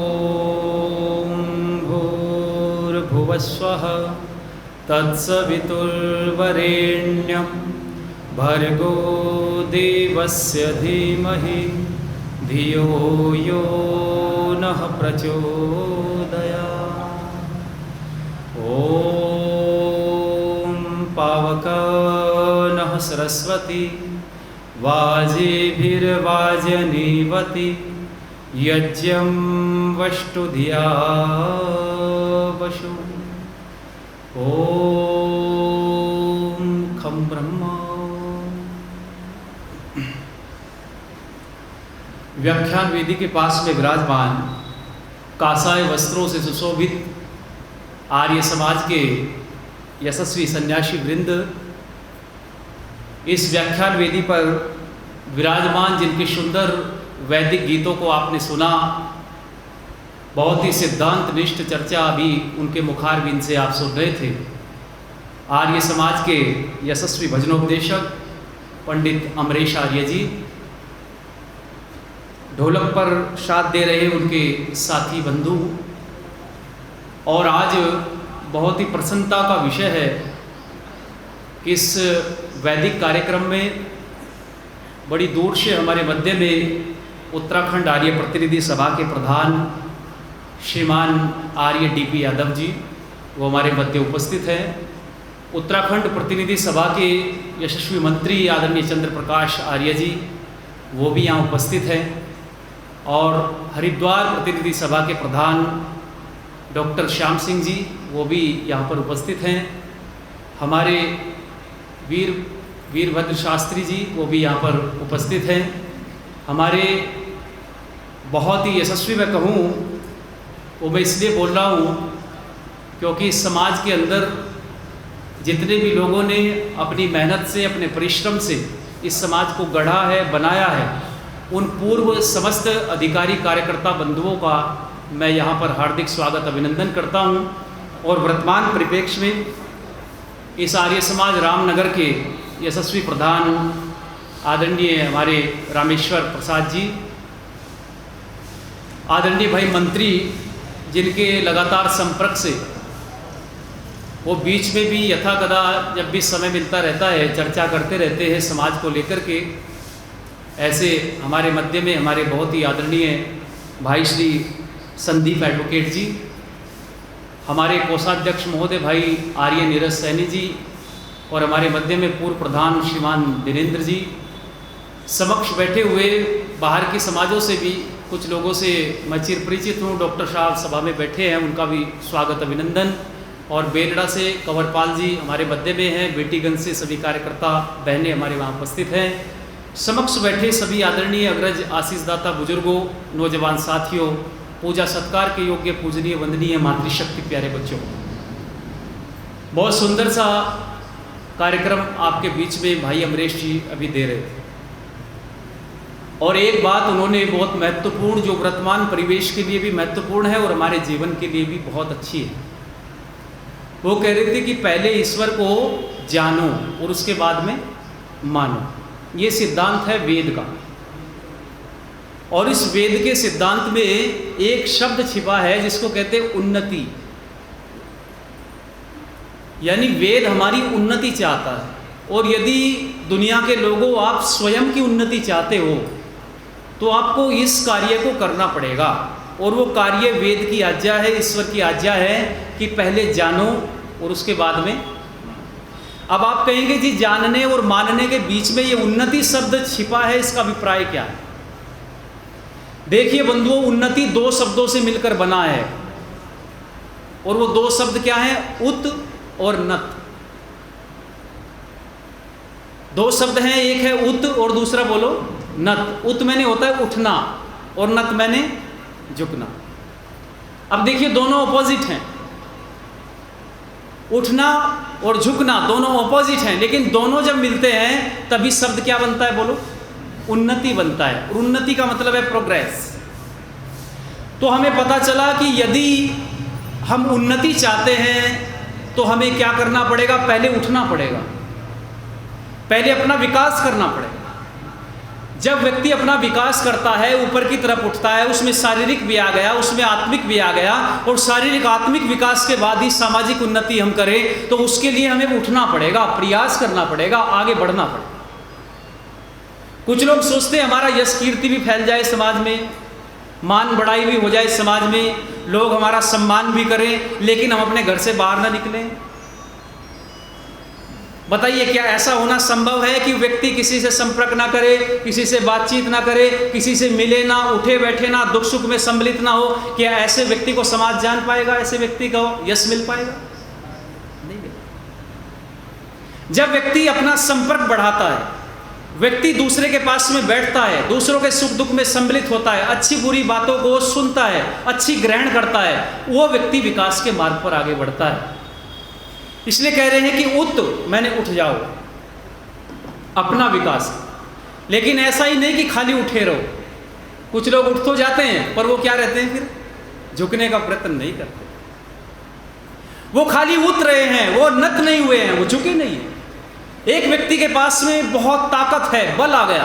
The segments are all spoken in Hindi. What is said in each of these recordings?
ॐ भूर्भुवस्वः तत्सवितुर्वरेण्यं भर्गो देवस्य धीमहि धियो यो नः प्रचोदयात्। ॐ पावकनः सरस्वती वाजेभिर्वाजनीवति यज्ञं वष्टुधिया वशु। ॐ खं ब्रह्मा। व्याख्यान वेदी के पास में विराजमान कासाय वस्त्रों से सुशोभित आर्य समाज के यशस्वी सन्यासी वृंद, इस व्याख्यान वेदी पर विराजमान जिनके सुंदर वैदिक गीतों को आपने सुना, बहुत ही सिद्धांत निष्ठ चर्चा अभी उनके मुखारविंद से आप सुन रहे थे। आर्य समाज के यशस्वी भजनोपदेशक पंडित अमरेश आर्य जी, ढोलक पर साथ दे रहे उनके साथी बंधु, और आज बहुत ही प्रसन्नता का विषय है कि इस वैदिक कार्यक्रम में बड़ी दूर से हमारे मध्य में उत्तराखंड आर्य प्रतिनिधि सभा के प्रधान श्रीमान आर्य डीपी यादव जी, वो हमारे मध्य उपस्थित हैं। उत्तराखंड प्रतिनिधि सभा के यशस्वी मंत्री आदरणीय चंद्र प्रकाश आर्य जी, वो भी यहाँ उपस्थित हैं। और हरिद्वार प्रतिनिधि सभा के प्रधान डॉक्टर श्याम सिंह जी, वो भी यहाँ पर उपस्थित हैं। हमारे वीरभद्र शास्त्री जी, वो भी यहाँ पर उपस्थित हैं। हमारे बहुत ही यशस्वी, मैं कहूँ वो मैं इसलिए बोल रहा हूँ क्योंकि इस समाज के अंदर जितने भी लोगों ने अपनी मेहनत से, अपने परिश्रम से इस समाज को गढ़ा है, बनाया है, उन पूर्व समस्त अधिकारी कार्यकर्ता बंधुओं का मैं यहाँ पर हार्दिक स्वागत अभिनंदन करता हूँ। और वर्तमान परिप्रेक्ष्य में इस आर्य समाज रामनगर के यशस्वी प्रधान आदरणीय हमारे रामेश्वर प्रसाद जी, आदरणीय भाई मंत्री जिनके लगातार संपर्क से वो बीच में भी यथाकदा जब भी समय मिलता रहता है चर्चा करते रहते हैं समाज को लेकर के। ऐसे हमारे मध्य में हमारे बहुत ही आदरणीय भाई श्री संदीप एडवोकेट जी, हमारे कोषाध्यक्ष महोदय भाई आर्य नीरज सैनी जी, और हमारे मध्य में पूर्व प्रधान श्रीमान दिनेंद्र जी, समक्ष बैठे हुए बाहर के समाजों से भी कुछ लोगों से मैं चिर परिचित हूँ। डॉक्टर साहब सभा में बैठे हैं, उनका भी स्वागत अभिनंदन। और बेलड़ा से कंवरपाल जी हमारे मध्य में हैं। बेटीगंज से सभी कार्यकर्ता बहनें हमारे वहाँ उपस्थित हैं। समक्ष बैठे सभी आदरणीय अग्रज आशीषदाता बुजुर्गों, नौजवान साथियों, पूजा सत्कार के योग्य पूजनीय वंदनीय मातृशक्ति प्यारे बच्चों, बहुत सुंदर सा कार्यक्रम आपके बीच में भाई अमरेश जी अभी दे रहे थे। और एक बात उन्होंने बहुत महत्वपूर्ण, जो वर्तमान परिवेश के लिए भी महत्वपूर्ण है और हमारे जीवन के लिए भी बहुत अच्छी है, वो कह रहे थे कि पहले ईश्वर को जानो और उसके बाद में मानो। ये सिद्धांत है वेद का। और इस वेद के सिद्धांत में एक शब्द छिपा है जिसको कहते हैं उन्नति। यानी वेद हमारी उन्नति चाहता है, और यदि दुनिया के लोगों आप स्वयं की उन्नति चाहते हो तो आपको इस कार्य को करना पड़ेगा। और वो कार्य वेद की आज्ञा है, ईश्वर की आज्ञा है कि पहले जानो और उसके बाद में। अब आप कहेंगे जी जानने और मानने के बीच में ये उन्नति शब्द छिपा है, इसका अभिप्राय क्या है? देखिए बंधुओं, उन्नति दो शब्दों से मिलकर बना है, और वो दो शब्द क्या हैं? उत और नत। दो शब्द हैं, एक है उत और दूसरा बोलो नत। उत मैंने होता है उठना, और नत मैंने झुकना। अब देखिए दोनों ऑपोजिट हैं, उठना और झुकना दोनों ऑपोजिट हैं, लेकिन दोनों जब मिलते हैं तभी शब्द क्या बनता है? बोलो, उन्नति बनता है। और उन्नति का मतलब है प्रोग्रेस। तो हमें पता चला कि यदि हम उन्नति चाहते हैं तो हमें क्या करना पड़ेगा? पहले उठना पड़ेगा, पहले अपना विकास करना पड़ेगा। जब व्यक्ति अपना विकास करता है, ऊपर की तरफ उठता है, उसमें शारीरिक भी आ गया, उसमें आत्मिक भी आ गया, और शारीरिक आत्मिक विकास के बाद ही सामाजिक उन्नति हम करें, तो उसके लिए हमें उठना पड़ेगा, प्रयास करना पड़ेगा, आगे बढ़ना पड़ेगा। कुछ लोग सोचते हैं हमारा यश कीर्ति भी फैल जाए समाज में, मान बढ़ाई भी हो जाए समाज में, लोग हमारा सम्मान भी करें, लेकिन हम अपने घर से बाहर ना निकलें। बताइए क्या ऐसा होना संभव है कि व्यक्ति किसी से संपर्क ना करे, किसी से बातचीत ना करे, किसी से मिले ना, उठे बैठे ना, दुख सुख में सम्मिलित ना हो? क्या ऐसे व्यक्ति को समाज जान पाएगा? ऐसे व्यक्ति को यश मिल पाएगा? नहीं मिलेगा। जब व्यक्ति अपना संपर्क बढ़ाता है, व्यक्ति दूसरे के पास में बैठता है, दूसरों के सुख दुख में सम्मिलित होता है, अच्छी बुरी बातों को सुनता है, अच्छी ग्रहण करता है, वो व्यक्ति विकास के मार्ग पर आगे बढ़ता है। इसलिए कह रहे हैं कि मैंने उठ जाओ, अपना विकास। लेकिन ऐसा ही नहीं कि खाली उठे रहो। कुछ लोग उठ तो जाते हैं, पर वो क्या रहते हैं, फिर झुकने का प्रयत्न नहीं करते। वो खाली उठ रहे हैं, वो नत नहीं हुए हैं, वो झुके नहीं है। एक व्यक्ति के पास में बहुत ताकत है, बल आ गया,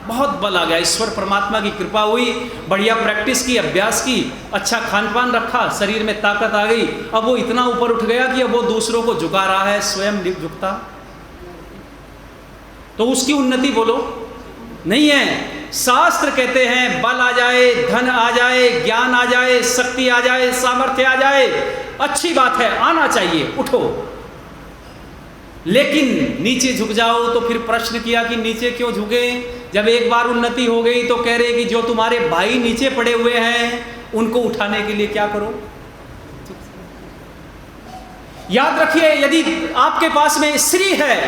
बहुत बल आ गया, ईश्वर परमात्मा की कृपा हुई, बढ़िया प्रैक्टिस की, अभ्यास की, अच्छा खान पान रखा, शरीर में ताकत आ गई, अब वो इतना ऊपर उठ गया कि अब वो दूसरों को झुका रहा है, स्वयं नहीं झुकता। तो उसकी उन्नति बोलो नहीं है। शास्त्र कहते हैं बल आ जाए, धन आ जाए, ज्ञान आ जाए, शक्ति आ जाए, सामर्थ्य आ जाए, अच्छी बात है, आना चाहिए, उठो। लेकिन नीचे झुक जाओ तो फिर प्रश्न किया कि नीचे क्यों झुके? जब एक बार उन्नति हो गई तो कह रहे कि जो तुम्हारे भाई नीचे पड़े हुए हैं उनको उठाने के लिए क्या करो? याद रखिए, यदि आपके पास में स्त्री है,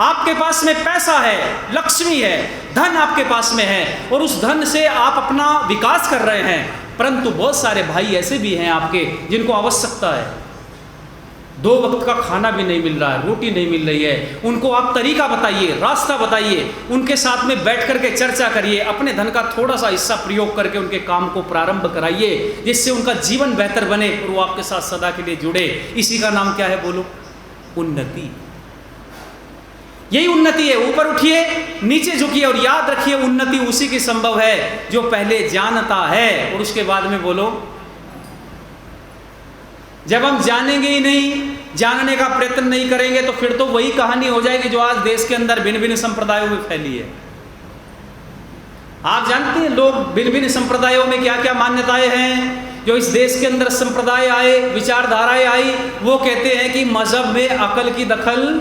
आपके पास में पैसा है, लक्ष्मी है, धन आपके पास में है, और उस धन से आप अपना विकास कर रहे हैं, परंतु बहुत सारे भाई ऐसे भी हैं आपके जिनको आवश्यकता है, 2 वक्त का खाना भी नहीं मिल रहा है, रोटी नहीं मिल रही है, उनको आप तरीका बताइए, रास्ता बताइए, उनके साथ में बैठ करके चर्चा करिए, अपने धन का थोड़ा सा हिस्सा प्रयोग करके उनके काम को प्रारंभ कराइए, जिससे उनका जीवन बेहतर बने और वो आपके साथ सदा के लिए जुड़े। इसी का नाम क्या है बोलो? उन्नति। यही उन्नति है। ऊपर उठिए, नीचे झुकिए, और याद रखिए उन्नति उसी की संभव है जो पहले जानता है और उसके बाद में बोलो। जब हम जानेंगे ही नहीं, जानने का प्रयत्न नहीं करेंगे, तो फिर तो वही कहानी हो जाएगी जो आज देश के अंदर भिन्न भिन्न संप्रदायों में फैली है। आप जानते हैं लोग भिन्न भिन्न संप्रदायों में क्या क्या मान्यताएं हैं? जो इस देश के अंदर संप्रदाय आए, विचारधाराएं आई, वो कहते हैं कि मजहब में अकल की दखल,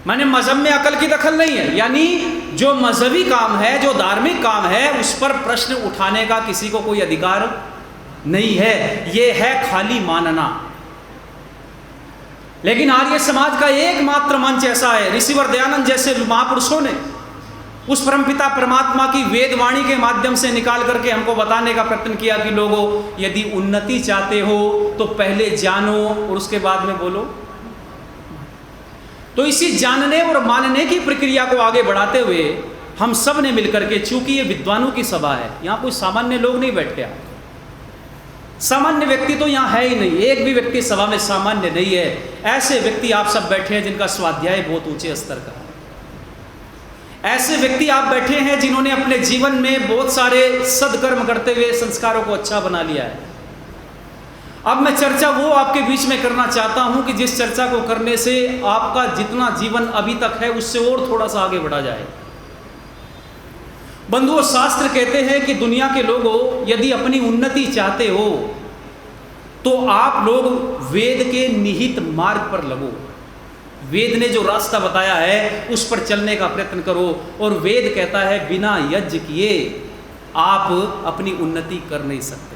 माने मजहब में अकल की दखल नहीं है, यानी जो मजहबी काम है, जो धार्मिक काम है, उस पर प्रश्न उठाने का किसी को कोई अधिकार नहीं है। ये है खाली मानना। लेकिन आर्य समाज का एकमात्र मंच ऐसा है, ऋषिवर दयानंद जैसे महापुरुषों ने उस परमपिता परमात्मा की वेदवाणी के माध्यम से निकाल करके हमको बताने का प्रयत्न किया कि लोगों, यदि उन्नति चाहते हो तो पहले जानो और उसके बाद में बोलो। तो इसी जानने और मानने की प्रक्रिया को आगे बढ़ाते हुए हम सब ने मिलकर के, चूंकि ये विद्वानों की सभा है, यहाँ कोई सामान्य लोग नहीं बैठे हैं, सामान्य व्यक्ति तो यहाँ है ही नहीं, एक भी व्यक्ति सभा में सामान्य नहीं है। ऐसे व्यक्ति आप सब बैठे हैं जिनका स्वाध्याय बहुत ऊंचे स्तर का है। ऐसे व्यक्ति आप बैठे हैं जिन्होंने अपने जीवन में बहुत सारे सदकर्म करते हुए संस्कारों को अच्छा बना लिया है। अब मैं चर्चा वो आपके बीच में करना चाहता हूं कि जिस चर्चा को करने से आपका जितना जीवन अभी तक है उससे और थोड़ा सा आगे बढ़ा जाए। बंधुओं, शास्त्र कहते हैं कि दुनिया के लोगों, यदि अपनी उन्नति चाहते हो तो आप लोग वेद के निहित मार्ग पर लगो। वेद ने जो रास्ता बताया है उस पर चलने का प्रयत्न करो। और वेद कहता है बिना यज्ञ किए आप अपनी उन्नति कर नहीं सकते,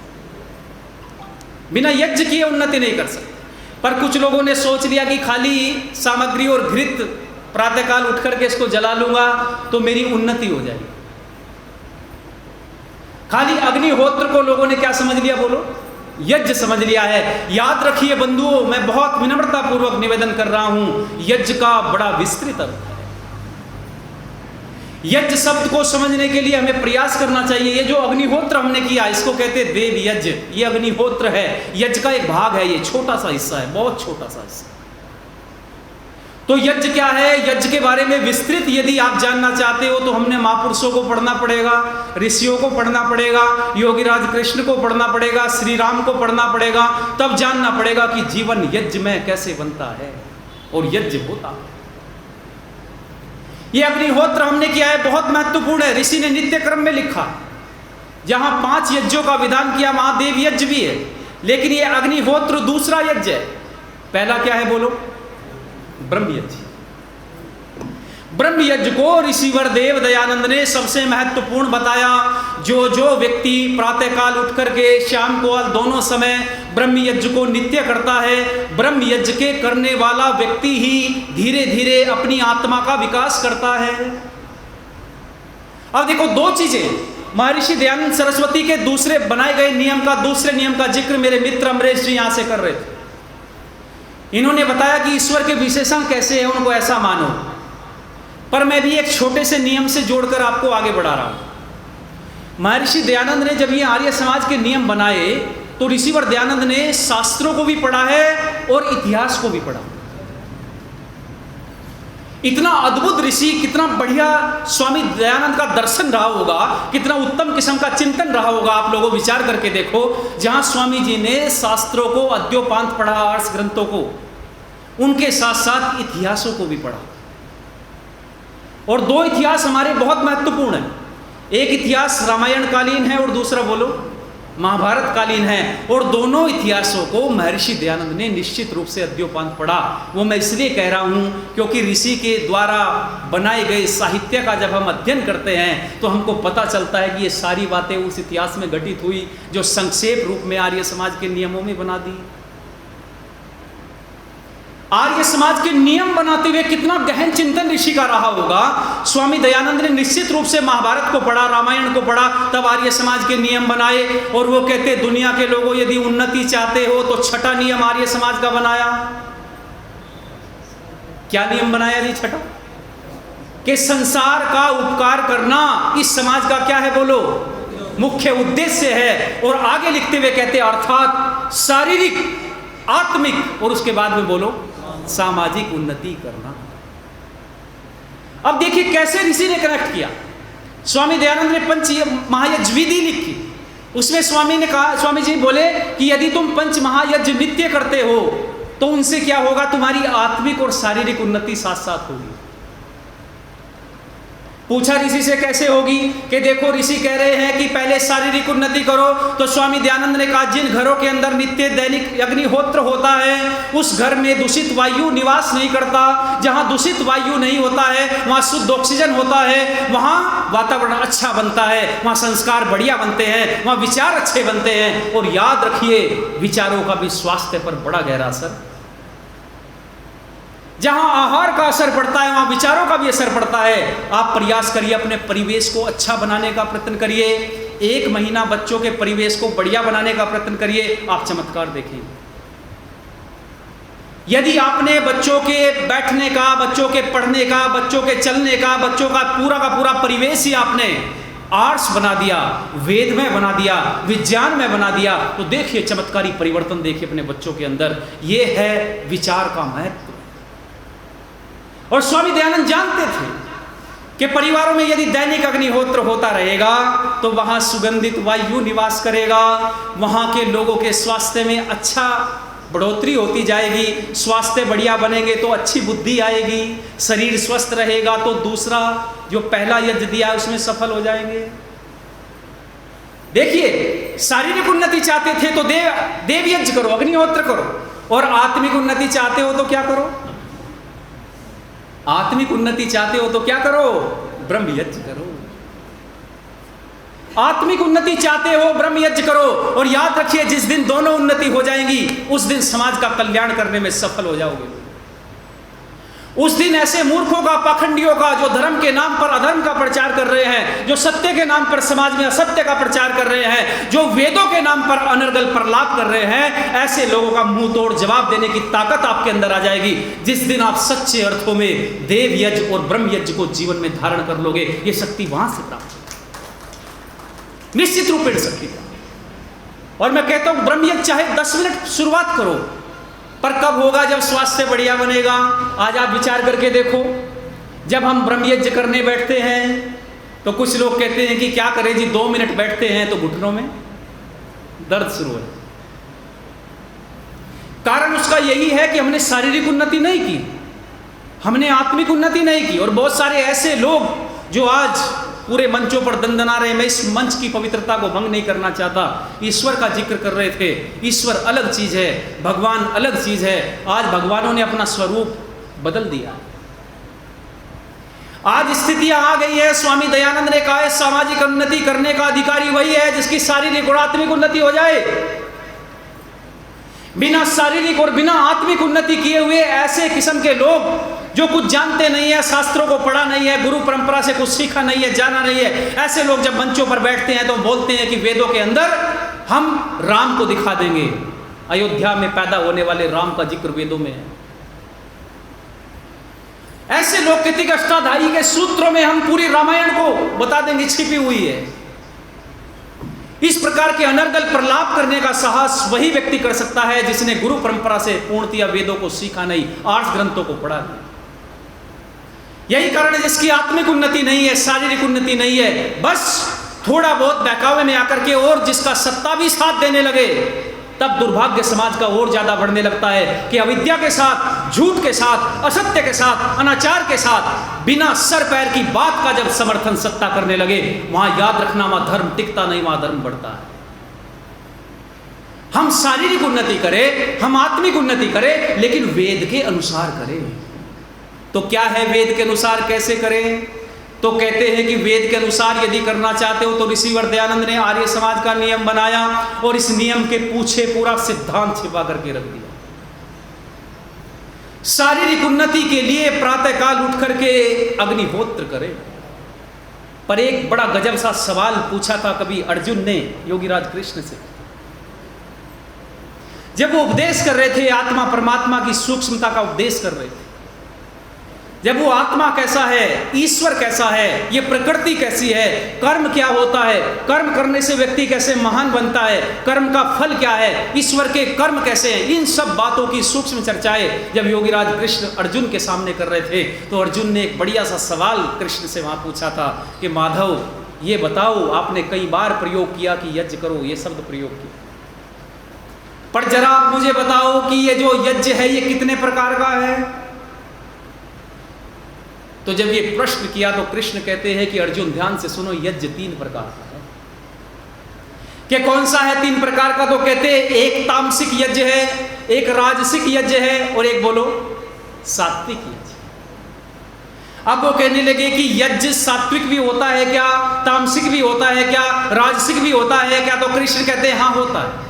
बिना यज्ञ किए उन्नति नहीं कर सकते। पर कुछ लोगों ने सोच लिया कि खाली सामग्री और घृत प्रातःकाल उठ करके इसको जला लूंगा तो मेरी उन्नति हो जाएगी। खाली अग्निहोत्र को लोगों ने क्या समझ लिया बोलो? यज्ञ समझ लिया है। याद रखिए बंधुओं, मैं बहुत विनम्रता पूर्वक निवेदन कर रहा हूं, यज्ञ का बड़ा विस्तृत अर्थ है। यज्ञ शब्द को समझने के लिए हमें प्रयास करना चाहिए। ये जो अग्निहोत्र हमने किया इसको कहते हैं देव यज्ञ। ये अग्निहोत्र है, यज्ञ का एक भाग है, ये छोटा सा हिस्सा है, बहुत छोटा सा हिस्सा। तो यज्ञ क्या है, यज्ञ के बारे में विस्तृत यदि आप जानना चाहते हो तो हमने महापुरुषों को पढ़ना पड़ेगा, ऋषियों को पढ़ना पड़ेगा, योगीराज कृष्ण को पढ़ना पड़ेगा, श्री राम को पढ़ना पड़ेगा, तब जानना पड़ेगा कि जीवन यज्ञ में कैसे बनता है और यज्ञ होता है। ये अग्निहोत्र हमने किया है, बहुत महत्वपूर्ण है। ऋषि ने नित्य क्रम में लिखा, जहां 5 यज्ञों का विधान किया वहां देव यज्ञ भी है, लेकिन ये अग्निहोत्र दूसरा यज्ञ है। पहला क्या है बोलो? ब्रह्म यज्ञ। ब्रह्म यज्ञ को ऋषिवर देव दयानंद ने सबसे महत्वपूर्ण बताया। जो जो व्यक्ति प्रातःकाल उठ करके शाम को दोनों समय ब्रह्म यज्ञ को नित्य करता है, ब्रह्म यज्ञ के करने वाला व्यक्ति ही धीरे धीरे अपनी आत्मा का विकास करता है। अब देखो 2 चीजें महर्षि दयानंद सरस्वती के दूसरे बनाए गए नियम का, दूसरे नियम का जिक्र मेरे मित्र अमरेश जी यहां से कर रहे थे। इन्होंने बताया कि ईश्वर के विशेषण कैसे हैं, उनको ऐसा मानो, पर मैं भी एक छोटे से नियम से जोड़कर आपको आगे बढ़ा रहा हूं। महर्षि दयानंद ने जब ये आर्य समाज के नियम बनाए तो ऋषिवर दयानंद ने शास्त्रों को भी पढ़ा है और इतिहास को भी पढ़ा। इतना अद्भुत ऋषि, कितना बढ़िया स्वामी दयानंद का दर्शन रहा होगा, कितना उत्तम किस्म का चिंतन रहा होगा। आप लोगों विचार करके देखो, जहां स्वामी जी ने शास्त्रों को अद्योपांत पढ़ा, आर्ष ग्रंथों को, उनके साथ साथ इतिहासों को भी पढ़ा। और 2 इतिहास हमारे बहुत महत्वपूर्ण हैं। एक इतिहास रामायण कालीन है और दूसरा बोलो महाभारत कालीन है। और दोनों इतिहासों को महर्षि दयानंद ने निश्चित रूप से अद्योपांत पढ़ा। वो मैं इसलिए कह रहा हूं क्योंकि ऋषि के द्वारा बनाए गए साहित्य का जब हम अध्ययन करते हैं तो हमको पता चलता है कि ये सारी बातें उस इतिहास में घटित हुई जो संक्षेप रूप में आर्य समाज के नियमों में बना दी। आर्य समाज के नियम बनाते हुए कितना गहन चिंतन ऋषि का रहा होगा। स्वामी दयानंद ने निश्चित रूप से महाभारत को पढ़ा, रामायण को पढ़ा, तब आर्य समाज के नियम बनाए। और वो कहते दुनिया के लोगों यदि उन्नति चाहते हो तो 6ठा नियम आर्य समाज का बनाया। क्या नियम बनाया जी? 6ठा कि संसार का उपकार करना इस समाज का क्या है बोलो? मुख्य उद्देश्य है। और आगे लिखते हुए कहते अर्थात शारीरिक, आत्मिक और उसके बाद में बोलो सामाजिक उन्नति करना। अब देखिए कैसे ऋषि ने कनेक्ट किया। स्वामी दयानंद ने पंच महायज्ञ विधि लिखी। उसमें स्वामी ने कहा, स्वामी जी बोले कि यदि तुम पंच महायज्ञ नित्य करते हो तो उनसे क्या होगा? तुम्हारी आत्मिक और शारीरिक उन्नति साथ साथ होगी। पूछा ऋषि से कैसे होगी? कि देखो ऋषि कह रहे हैं कि पहले शारीरिक उन्नति करो। तो स्वामी दयानंद ने कहा जिन घरों के अंदर नित्य दैनिक अग्निहोत्र होता है उस घर में दूषित वायु निवास नहीं करता। जहां दूषित वायु नहीं होता है वहां शुद्ध ऑक्सीजन होता है, वहां वातावरण अच्छा बनता है, वहां संस्कार बढ़िया बनते हैं, वहां विचार अच्छे बनते हैं। और याद रखिए विचारों का भी स्वास्थ्य पर बड़ा गहरा असर। जहां आहार का असर पड़ता है वहां विचारों का भी असर पड़ता है। आप प्रयास करिए, अपने परिवेश को अच्छा बनाने का प्रयत्न करिए। 1 महीना बच्चों के परिवेश को बढ़िया बनाने का प्रयत्न करिए, आप चमत्कार देखिए। यदि आपने बच्चों के बैठने का, बच्चों के पढ़ने का, बच्चों के चलने का, बच्चों का पूरा परिवेश ही आपने आर्ट्स बना दिया, वेद में बना दिया, विज्ञान में बना दिया, तो देखिए चमत्कारी परिवर्तन देखिए अपने बच्चों के अंदर। यह है विचार का महत्व। और स्वामी दयानंद जानते थे कि परिवारों में यदि दैनिक अग्निहोत्र होता रहेगा तो वहां सुगंधित वायु निवास करेगा, वहां के लोगों के स्वास्थ्य में अच्छा बढ़ोतरी होती जाएगी। स्वास्थ्य बढ़िया बनेंगे तो अच्छी बुद्धि आएगी, शरीर स्वस्थ रहेगा तो दूसरा जो पहला यज्ञ दिया उसमें सफल हो जाएंगे। देखिए शारीरिक उन्नति चाहते थे तो देव यज्ञ करो, अग्निहोत्र करो। और आत्मिक उन्नति चाहते हो तो क्या करो? आत्मिक उन्नति चाहते हो तो क्या करो? ब्रह्म यज्ञ करो। आत्मिक उन्नति चाहते हो ब्रह्म यज्ञ करो। और याद रखिए जिस दिन दोनों उन्नति हो जाएंगी उस दिन समाज का कल्याण करने में सफल हो जाओगे। उस दिन ऐसे मूर्खों का, पाखंडियों का, जो धर्म के नाम पर अधर्म का प्रचार कर रहे हैं, जो सत्य के नाम पर समाज में असत्य का प्रचार कर रहे हैं, जो वेदों के नाम पर अनर्गल प्रलाप कर रहे हैं, ऐसे लोगों का मुंह तोड़ जवाब देने की ताकत आपके अंदर आ जाएगी जिस दिन आप सच्चे अर्थों में देव यज्ञ और ब्रह्म यज्ञ को जीवन में धारण कर लोगे। ये शक्ति वहां से प्राप्त होगी, निश्चित रूप में शक्ति। और मैं कहता हूं ब्रह्म यज्ञ चाहे 10 मिनट शुरुआत करो, पर कब होगा? जब स्वास्थ्य बढ़िया बनेगा। आज आप विचार करके देखो, जब हम ब्रह्मयज्ञ करने बैठते हैं तो कुछ लोग कहते हैं कि क्या करें जी, 2 मिनट बैठते हैं तो घुटनों में दर्द शुरू है। कारण उसका यही है कि हमने शारीरिक उन्नति नहीं की, हमने आत्मिक उन्नति नहीं की। और बहुत सारे ऐसे लोग जो आज पूरे मंचों पर दंदना रहे, मैं इस मंच की पवित्रता को भंग नहीं करना चाहता, ईश्वर का जिक्र कर रहे थे। ईश्वर अलग चीज है, भगवान अलग चीज है। आज भगवानों ने अपना स्वरूप बदल दिया। आज स्थितियां आ गई है, स्वामी दयानंद ने कहा है सामाजिक उन्नति करने का अधिकारी वही है जिसकी शारीरिक और आत्मिक उन्नति हो जाए। बिना शारीरिक और बिना आत्मिक उन्नति किए हुए ऐसे किस्म के लोग जो कुछ जानते नहीं है, शास्त्रों को पढ़ा नहीं है, गुरु परंपरा से कुछ सीखा नहीं है, जाना नहीं है, ऐसे लोग जब मंचों पर बैठते हैं तो बोलते हैं कि वेदों के अंदर हम राम को दिखा देंगे, अयोध्या में पैदा होने वाले राम का जिक्र वेदों में है। ऐसे लोग कहते हैं अष्टाध्यायी के सूत्रों में हम पूरी रामायण को बता देंगे, छिपी हुई है। इस प्रकार के अनर्गल प्रलाप करने का साहस वही व्यक्ति कर सकता है जिसने गुरु परंपरा से पूर्णतया वेदों को सीखा नहीं, आर्ष ग्रंथों को पढ़ा नहीं। यही कारण है जिसकी आत्मिक उन्नति नहीं है, शारीरिक उन्नति नहीं है, बस थोड़ा बहुत बहकावे में आकर के और जिसका सत्ता भी साथ देने लगे, तब दुर्भाग्य समाज का और ज्यादा बढ़ने लगता है कि अविद्या के साथ, झूठ के साथ, असत्य के साथ, अनाचार के साथ बिना सर पैर की बात का जब समर्थन सत्ता करने लगे, वहां याद रखना वहां धर्म टिकता नहीं, वहां धर्म बढ़ता है। हम शारीरिक उन्नति करें, हम आत्मिक उन्नति करें, लेकिन वेद के अनुसार करें। तो क्या है वेद के अनुसार, कैसे करें? तो कहते हैं कि वेद के अनुसार यदि करना चाहते हो तो ऋषिवर दयानंद ने आर्य समाज का नियम बनाया और इस नियम के पीछे पूरा सिद्धांत छिपा करके रख दिया। शारीरिक उन्नति के लिए प्रातःकाल उठ करके अग्निहोत्र करें। पर एक बड़ा गजब सा सवाल पूछा था कभी अर्जुन ने योगीराज कृष्ण से, जब वो उपदेश कर रहे थे, आत्मा परमात्मा की सूक्ष्मता का उपदेश कर रहे थे। जब वो आत्मा कैसा है, ईश्वर कैसा है, ये प्रकृति कैसी है, कर्म क्या होता है, कर्म करने से व्यक्ति कैसे महान बनता है, कर्म का फल क्या है, ईश्वर के कर्म कैसे हैं, इन सब बातों की सूक्ष्म चर्चाएं जब योगीराज कृष्ण अर्जुन के सामने कर रहे थे तो अर्जुन ने एक बढ़िया सा सवाल कृष्ण से वहां पूछा था कि माधव ये बताओ, आपने कई बार प्रयोग किया कि यज्ञ करो, ये शब्द प्रयोग किया, पर जरा आप मुझे बताओ कि ये जो यज्ञ है ये कितने प्रकार का है? तो जब ये प्रश्न किया तो कृष्ण कहते हैं कि अर्जुन ध्यान से सुनो, यज्ञ 3 प्रकार का है। कि कौन सा है 3 प्रकार का? तो कहते हैं एक तामसिक यज्ञ है, एक राजसिक यज्ञ है और एक बोलो सात्विक यज्ञ। अब वो कहने लगे कि यज्ञ सात्विक भी होता है क्या, तामसिक भी होता है क्या, राजसिक भी होता है क्या? तो कृष्ण कहते हैं हाँ होता है।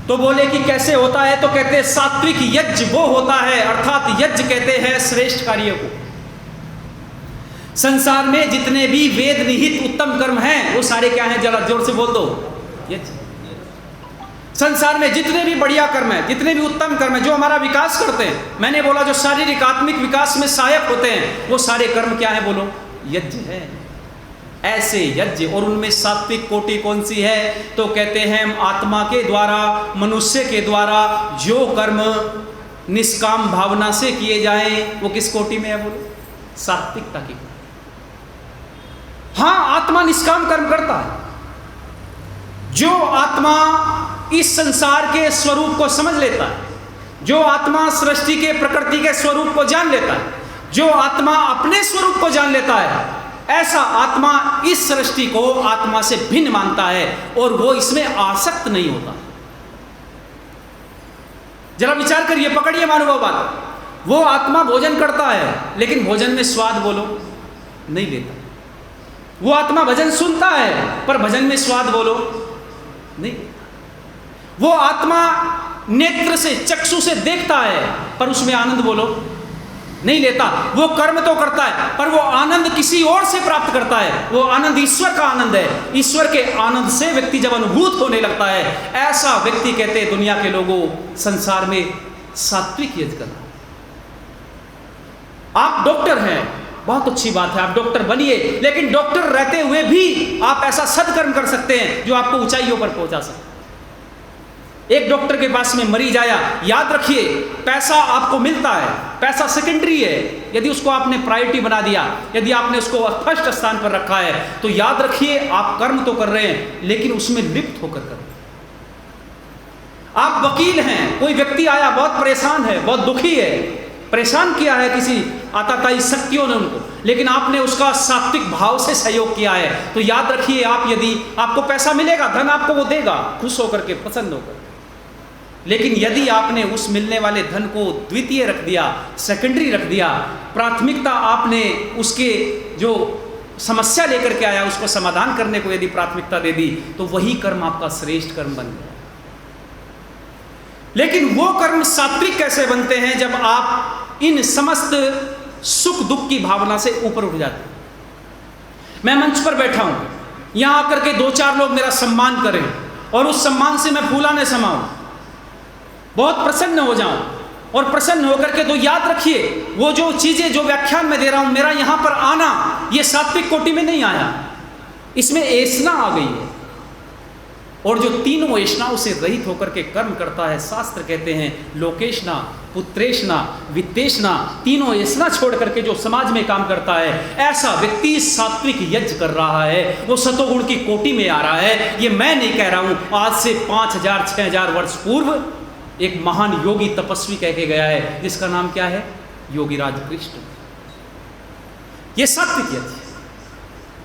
तो बोले कि कैसे होता है? तो कहते हैं सात्विक यज्ञ वो होता है, अर्थात यज्ञ कहते हैं श्रेष्ठ कार्य को। संसार में जितने भी वेद निहित उत्तम कर्म हैं वो सारे क्या हैं? जरा जोर से बोल दो, यज्ञ। संसार में जितने भी बढ़िया कर्म हैं, जितने भी उत्तम कर्म हैं जो हमारा विकास करते हैं, मैंने बोला जो शारीरिक आत्मिक विकास में सहायक होते हैं, वो सारे कर्म क्या है? बोलो यज्ञ है। ऐसे यज्ञ, और उनमें सात्विक कोटि कौन सी है? तो कहते हैं आत्मा के द्वारा, मनुष्य के द्वारा जो कर्म निष्काम भावना से किए जाएं वो किस कोटि में है? बोलो सात्विकता की। हाँ, आत्मा निष्काम कर्म करता है। जो आत्मा इस संसार के स्वरूप को समझ लेता है, जो आत्मा सृष्टि के प्रकृति के स्वरूप को जान लेता है, जो आत्मा अपने स्वरूप को जान लेता है, ऐसा आत्मा इस सृष्टि को आत्मा से भिन्न मानता है और वो इसमें आसक्त नहीं होता। जरा विचार करिए, पकड़िए मानो बात। वो आत्मा भोजन करता है लेकिन भोजन में स्वाद बोलो नहीं लेता। वो आत्मा भजन सुनता है पर भजन में स्वाद बोलो नहीं लेता। वो आत्मा नेत्र से, चक्षु से देखता है पर उसमें आनंद बोलो नहीं लेता। वो कर्म तो करता है पर वो आनंद किसी और से प्राप्त करता है। वो आनंद ईश्वर का आनंद है। ईश्वर के आनंद से व्यक्ति जब अनुभूत होने लगता है, ऐसा व्यक्ति कहते हैं दुनिया के लोगों संसार में सात्विक यज्ञ करना। आप डॉक्टर हैं, बहुत अच्छी बात है, आप डॉक्टर बनिए, लेकिन डॉक्टर रहते हुए भी आप ऐसा सत्कर्म कर सकते हैं जो आपको ऊंचाइयों पर पहुंचा सकते। एक डॉक्टर के पास में मरीज आया, याद रखिए पैसा आपको मिलता है, पैसा सेकेंडरी है। यदि उसको आपने प्रायोरिटी बना दिया, यदि आपने उसको फर्स्ट स्थान पर रखा है, तो याद रखिए आप कर्म तो कर रहे हैं लेकिन उसमें लिप्त होकर कर रहे हैं। आप वकील हैं, कोई व्यक्ति आया बहुत परेशान है, बहुत दुखी है, परेशान किया है किसी आताताई शक्तियों ने उनको, लेकिन आपने उसका सात्विक भाव से सहयोग किया है, तो याद रखिए आप, यदि आपको पैसा मिलेगा, धन आपको वो देगा खुश होकर के, प्रसन्न होकर। लेकिन यदि आपने उस मिलने वाले धन को द्वितीय रख दिया, सेकेंडरी रख दिया, प्राथमिकता आपने उसके जो समस्या लेकर के आया उसको समाधान करने को यदि प्राथमिकता दे दी, तो वही कर्म आपका श्रेष्ठ कर्म बन गया। लेकिन वो कर्म सात्विक कैसे बनते हैं? जब आप इन समस्त सुख दुख की भावना से ऊपर उठ जाते हैं। मैं मंच पर बैठा हूं, यहां आकर के 2-4 लोग मेरा सम्मान करें और उस सम्मान से मैं फूलाने समाऊं, बहुत प्रसन्न हो जाऊं, और प्रसन्न होकर के तो याद रखिए वो जो चीजें, जो व्याख्यान में दे रहा हूं, मेरा यहां पर आना ये सात्विक कोटि में नहीं आया, इसमें ऐसना आ गई है। और जो तीनों ऐसनाओं से रहित होकर के कर्म करता है, शास्त्र कहते हैं लोकेशना, पुत्रेशना, वित्तेशना, तीनों ऐसना छोड़ करके जो समाज में काम करता है, ऐसा व्यक्ति सात्विक यज्ञ कर रहा है, वो सतोगुण की कोटि में आ रहा है। ये मैं नहीं कह रहा हूं, आज से 5000-6000 वर्ष पूर्व एक महान योगी तपस्वी कह के गया है, जिसका नाम क्या है? योगीराज कृष्ण। ये सात्विक यज्ञ।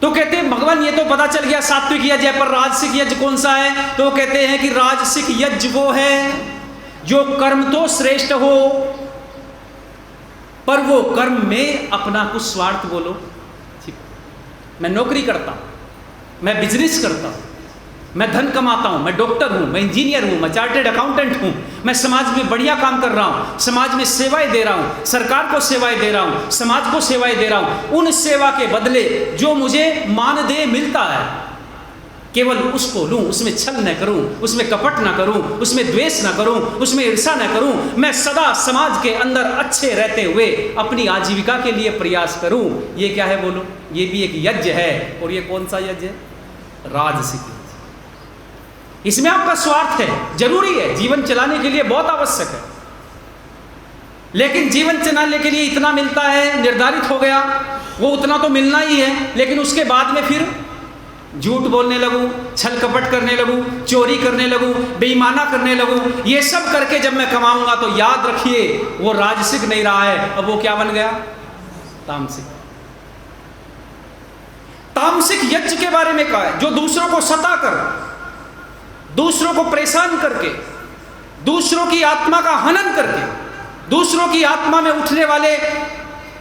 तो कहते हैं भगवान ये तो पता चल गया सात्विक यज्ञ है, पर राजसिक यज्ञ कौन सा है? तो कहते हैं कि राजसिक यज्ञ वो है जो कर्म तो श्रेष्ठ हो, पर वो कर्म में अपना कुछ स्वार्थ, बोलो मैं नौकरी करता हूं, मैं बिजनेस करता हूं, मैं धन कमाता हूं, मैं डॉक्टर हूं, मैं इंजीनियर हूं, मैं चार्टेड अकाउंटेंट हूं, मैं समाज में बढ़िया काम कर रहा हूं, समाज में सेवाएं दे रहा हूं, सरकार को सेवाएं दे रहा हूं, समाज को सेवाएं दे रहा हूं, उन सेवा के बदले जो मुझे मानदेय मिलता है केवल उसको लूं, उसमें छल न करूं, उसमें कपट न करूं, उसमें द्वेष न करूं, उसमें ईर्ष्या न करूं, मैं सदा समाज के अंदर अच्छे रहते हुए अपनी आजीविका के लिए प्रयास करूं। ये क्या है बोलो? ये भी एक यज्ञ है। और ये कौन सा यज्ञ है? राजसिक यज्ञ। इसमें आपका स्वार्थ है, जरूरी है, जीवन चलाने के लिए बहुत आवश्यक है, लेकिन जीवन चलाने के लिए इतना मिलता है, निर्धारित हो गया, वो उतना तो मिलना ही है, लेकिन उसके बाद में फिर झूठ बोलने लगूं, छल कपट करने लगूं, चोरी करने लगूं, बेईमाना करने लगूं, ये सब करके जब मैं कमाऊंगा तो याद रखिए वो राजसिक नहीं रहा है, अब वो क्या बन गया? तामसिक। तामसिक यज्ञ के बारे में कहा है, जो दूसरों को सता कर, दूसरों को परेशान करके, दूसरों की आत्मा का हनन करके, दूसरों की आत्मा में उठने वाले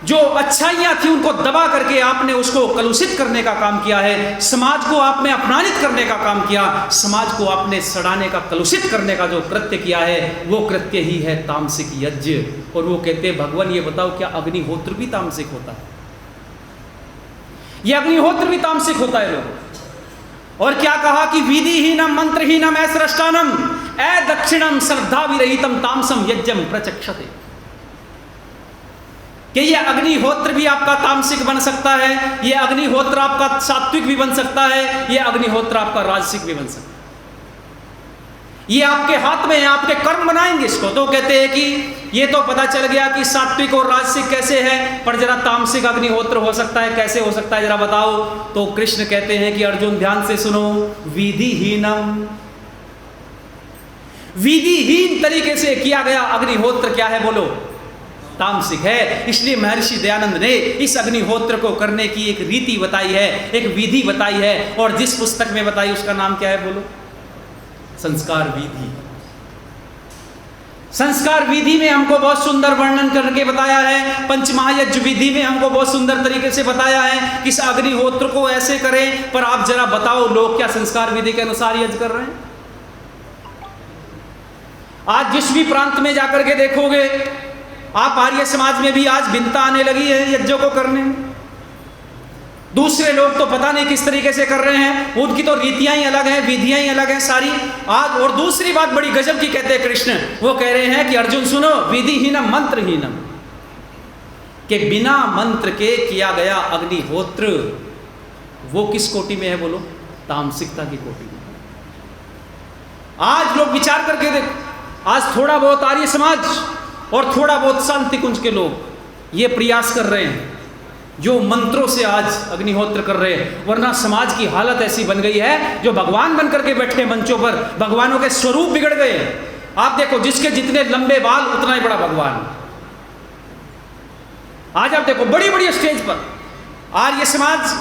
जो अच्छाइयां थी उनको दबा करके आपने उसको कलुषित करने का काम किया है, समाज को आपने अपमानित करने का काम किया, समाज को आपने सड़ाने का, कलुषित करने का जो कृत्य किया है, वो कृत्य ही है तामसिक यज्ञ। और वो कहते हैं भगवान ये बताओ क्या अग्निहोत्र भी तामसिक होता है? ये अग्निहोत्र भी तामसिक होता है लोग। और क्या कहा कि विधिहीनम मंत्रहीनम असृष्टानम अदक्षिणम श्रद्धा विरहितम तामसम यज्ञम प्रचक्षते, कि ये अग्निहोत्र भी आपका तामसिक बन सकता है, ये अग्निहोत्र आपका सात्विक भी बन सकता है, ये अग्निहोत्र आपका राजसिक भी बन सकता है। ये आपके हाथ में है, आपके कर्म बनाएंगे इसको। तो कहते हैं कि ये तो पता चल गया कि सात्विक और राजसिक कैसे है, पर जरा तामसिक अग्निहोत्र हो सकता है, कैसे हो सकता है जरा बताओ। तो कृष्ण कहते हैं कि अर्जुन ध्यान से सुनो, विधिहीनम, विधिहीन तरीके से किया गया अग्निहोत्र क्या है बोलो? तामसिक है। इसलिए महर्षि दयानंद ने इस अग्निहोत्र को करने की एक रीति बताई है, एक विधि बताई है, और जिस पुस्तक में बताई उसका नाम क्या है बोलो? संस्कार विधि। संस्कार विधि में हमको बहुत सुंदर वर्णन करके बताया है, पंचमहायज्ञ विधि में हमको बहुत सुंदर तरीके से बताया है कि इस अग्निहोत्र को ऐसे करें। पर आप जरा बताओ लोग क्या संस्कार विधि के अनुसार यज्ञ कर रहे हैं? आज जिस भी प्रांत में जाकर के देखोगे आप, आर्य समाज में भी आज भिन्नता आने लगी है यज्ञों को करने में। दूसरे लोग तो पता नहीं किस तरीके से कर रहे हैं, उनकी तो रीतियां ही अलग हैं, विधियां ही अलग हैं सारी आज। और दूसरी बात बड़ी गजब की कहते हैं कृष्ण, वो कह रहे हैं कि अर्जुन सुनो, विधिहीनम मंत्रहीनम, के बिना मंत्र के किया गया अग्निहोत्र वो किस कोटि में है बोलो? तामसिकता की कोटि में। आज लोग विचार करके देख, आज थोड़ा बहुत आर्य समाज और थोड़ा बहुत शांति कुंज के लोग ये प्रयास कर रहे हैं, जो मंत्रों से आज अग्निहोत्र कर रहे हैं, वरना समाज की हालत ऐसी बन गई है, जो भगवान बन करके बैठे मंचों पर, भगवानों के स्वरूप बिगड़ गए हैं। आप देखो, जिसके जितने लंबे बाल उतना ही बड़ा भगवान। आज आप देखो बड़ी बड़ी स्टेज पर आर्य समाज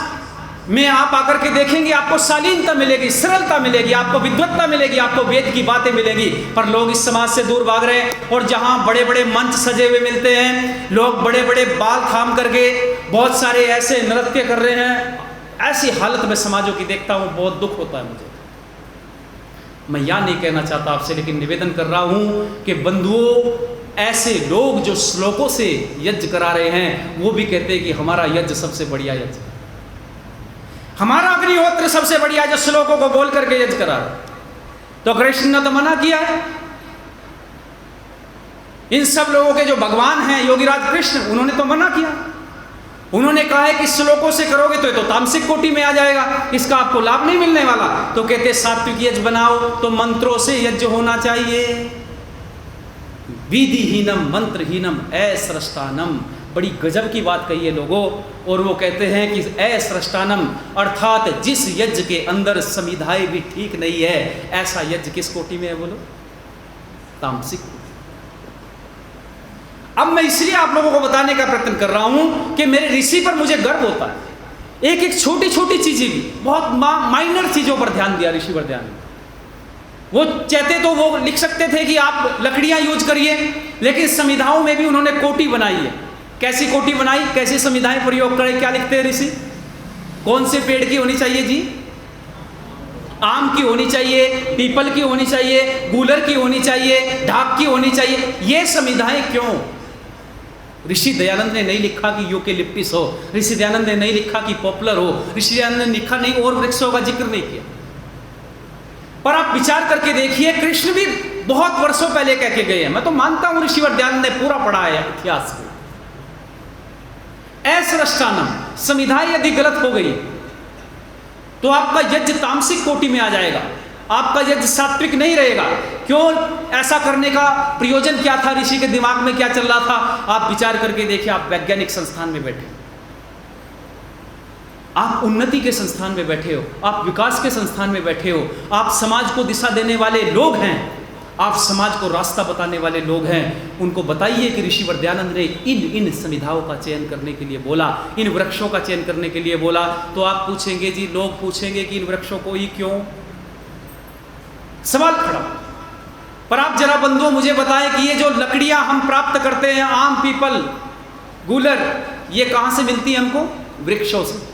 में आप आकर के देखेंगे, आपको शालीनता मिलेगी, सरलता मिलेगी, आपको विद्वत्ता मिलेगी, आपको वेद की बातें मिलेगी, पर लोग इस समाज से दूर भाग रहे हैं। और जहां बड़े बड़े मंच सजे हुए मिलते हैं, लोग बड़े बड़े बाल थाम करके बहुत सारे ऐसे नृत्य कर रहे हैं, ऐसी हालत में समाजों की देखता हूं, बहुत दुख होता है मुझे। मैं यह नहीं कहना चाहता आपसे, लेकिन निवेदन कर रहा हूं कि बंधुओं, ऐसे लोग जो श्लोकों से यज्ञ करा रहे हैं, वो भी कहते हैं कि हमारा यज्ञ सबसे बढ़िया यज्ञ, हमारा अग्निहोत्र सबसे बढ़िया, जो श्लोकों को बोल करके यज्ञ करा रहे। तो कृष्ण ने तो मना किया है। इन सब लोगों के जो भगवान हैं योगीराज कृष्ण, उन्होंने तो मना किया। उन्होंने कहा है कि श्लोकों से करोगे तो तामसिक कोटि में आ जाएगा, इसका आपको लाभ नहीं मिलने वाला। तो कहते सात्विक यज्ञ बनाओ तो मंत्रों से यज्ञ होना चाहिए। विधिहीनम मंत्रहीनम असृष्टानम, बड़ी गजब की बात कही है लोगों। और वो कहते हैं कि असृष्टानम अर्थात जिस यज्ञ के अंदर समिधाएं भी ठीक नहीं है, ऐसा यज्ञ किस कोटि में है बोलो? तामसिक। अब मैं इसलिए आप लोगों को बताने का प्रयत्न कर रहा हूं कि मेरे ऋषि पर मुझे गर्व होता है। एक एक छोटी छोटी चीजें भी, बहुत माइनर चीजों पर ध्यान दिया ऋषि पर ध्यान। वो चाहते तो वो लिख सकते थे कि आप लकड़ियां यूज करिए, लेकिन संविधाओं में भी उन्होंने कोटि बनाई है। कैसी कोटि बनाई, कैसी संविधाएं प्रयोग करें? क्या लिखते हैं ऋषि? कौन से पेड़ की होनी चाहिए जी? आम की होनी चाहिए, पीपल की होनी चाहिए, गूलर की होनी चाहिए, ढाक की होनी चाहिए। ये संविधाएं क्यों? ऋषि दयानंद ने नहीं लिखा कि यूकेलिप्टिस हो, ऋषि दयानंद ने नहीं लिखा कि पॉपुलर हो, ऋषि दयानंद ने लिखा नहीं और वृक्षों का जिक्र नहीं किया। पर आप विचार करके देखिए, कृष्ण भी बहुत वर्षों पहले कह के गए हैं। मैं तो मानता हूं ऋषिवर दयानंद ने पूरा पढ़ा है इतिहास को। असृष्टानम, संविधा यदि गलत हो गई तो आपका यज्ञ तामसिक कोटि में आ जाएगा, आपका यज्ञ सात्विक नहीं रहेगा। क्यों? ऐसा करने का प्रयोजन क्या था? ऋषि के दिमाग में क्या चल रहा था? आप विचार करके देखिए। आप वैज्ञानिक संस्थान में बैठे, आप उन्नति के संस्थान में बैठे हो, आप विकास के संस्थान में बैठे हो, आप समाज को दिशा देने वाले लोग हैं, आप समाज को रास्ता बताने वाले लोग हैं। उनको बताइए कि ऋषिवर दयानंद ने इन संविधाओं का चयन करने के लिए बोला, इन वृक्षों का चयन करने के लिए बोला। तो आप पूछेंगे जी, लोग पूछेंगे कि इन वृक्षों को ही क्यों? सवाल खड़ा। पर आप जरा बंधुओं मुझे बताएं कि ये जो लकड़ियां हम प्राप्त करते हैं, आम, पीपल, गूलर, ये कहां से मिलती है हमको? वृक्षों से।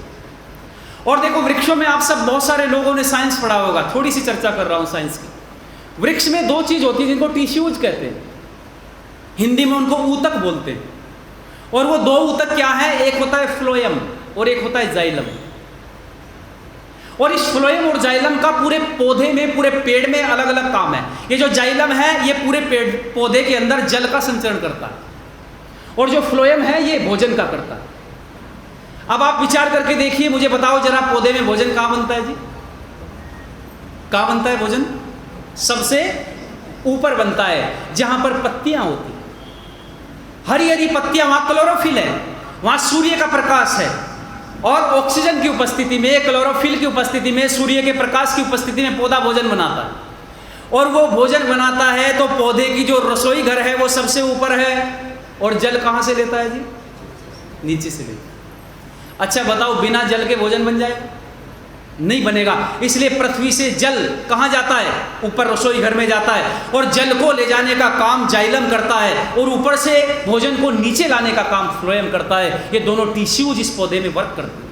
और देखो, वृक्षों में आप सब बहुत सारे लोगों ने साइंस पढ़ा होगा, थोड़ी सी चर्चा कर रहा हूं साइंस की। वृक्ष में दो चीज होती है जिनको टिश्यूज कहते हैं, हिंदी में उनको ऊतक बोलते हैं। और वो दो ऊतक क्या है? एक होता है फ्लोएम और एक होता है जाइलम। और इस फ्लोएम और जाइलम का पूरे पौधे में, पूरे पेड़ में अलग अलग काम है। ये जो जाइलम है ये पूरे पेड़ पौधे के अंदर जल का संचरण करता है, और जो फ्लोएम है ये भोजन का करता है। अब आप विचार करके देखिए, मुझे बताओ जरा, पौधे में भोजन कहां बनता है जी? कहां बनता है भोजन? सबसे ऊपर बनता है, जहां पर पत्तियां होती, हरी हरी पत्तियां, वहां क्लोरोफिल है, वहां सूर्य का प्रकाश है। और ऑक्सीजन की उपस्थिति में, क्लोरोफिल की उपस्थिति में, सूर्य के प्रकाश की उपस्थिति में पौधा भोजन बनाता है। और वो भोजन बनाता है तो पौधे की जो रसोई घर है वो सबसे ऊपर है। और जल कहां से लेता है जी? नीचे से लेता है। अच्छा बताओ, बिना जल के भोजन बन जाएगा? नहीं बनेगा। इसलिए पृथ्वी से जल कहां जाता है? ऊपर रसोई घर में जाता है, और जल को ले जाने का काम जाइलम करता है, और ऊपर से भोजन को नीचे लाने का काम फ्लोएम करता है। ये दोनों टिश्यूज इस पौधे में वर्क करते हैं।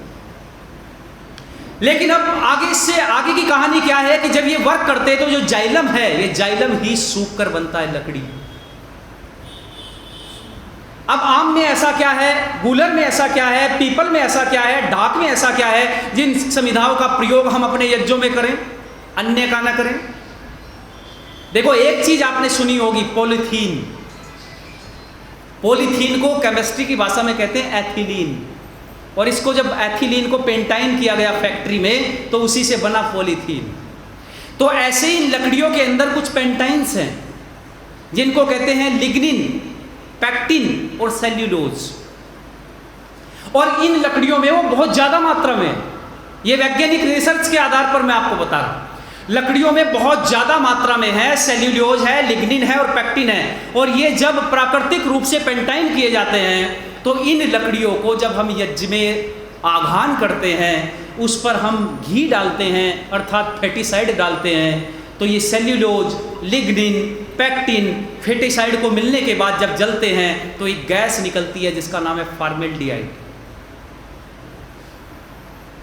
लेकिन अब आगे की कहानी क्या है कि जब ये वर्क करते हैं तो जो जाइलम है, ये जाइलम ही सूख कर बनता है लकड़ी। अब आम में ऐसा क्या है, गूलर में ऐसा क्या है, पीपल में ऐसा क्या है, ढाक में ऐसा क्या है, जिन संविधाओं का प्रयोग हम अपने यज्ञों में करें, अन्य का ना करें? देखो, एक चीज आपने सुनी होगी, पॉलीथीन। पॉलीथीन को केमिस्ट्री की भाषा में कहते हैं एथिलीन, और इसको जब एथिलीन को पेंटाइन किया गया फैक्ट्री में तो उसी से बना पॉलीथीन। तो ऐसे ही लकड़ियों के अंदर कुछ पेंटाइन्स हैं जिनको कहते हैं लिग्निन, पैक्टिन और सेल्यूलोज, और इन लकड़ियों में वो बहुत ज़्यादा मात्रा में, ये वैज्ञानिक रिसर्च के आधार पर मैं आपको बता रहा हूँ, लकड़ियों में बहुत ज़्यादा मात्रा में है, सेल्यूलोज है, लिग्निन है और पैक्टिन है। और ये जब प्राकृतिक रूप से पेंटाइन किए जाते हैं तो इन लकड़ियों को जब हम यज्ञ में आघान करते हैं, उस पर हम घी डालते हैं अर्थात फेटिसाइड डालते हैं, तो ये सेल्यूलोज, लिग्निन, पैक्टिन, फेटिसाइड को मिलने के बाद जब जलते हैं तो एक गैस निकलती है जिसका नाम है फॉर्मेल्डिहाइड।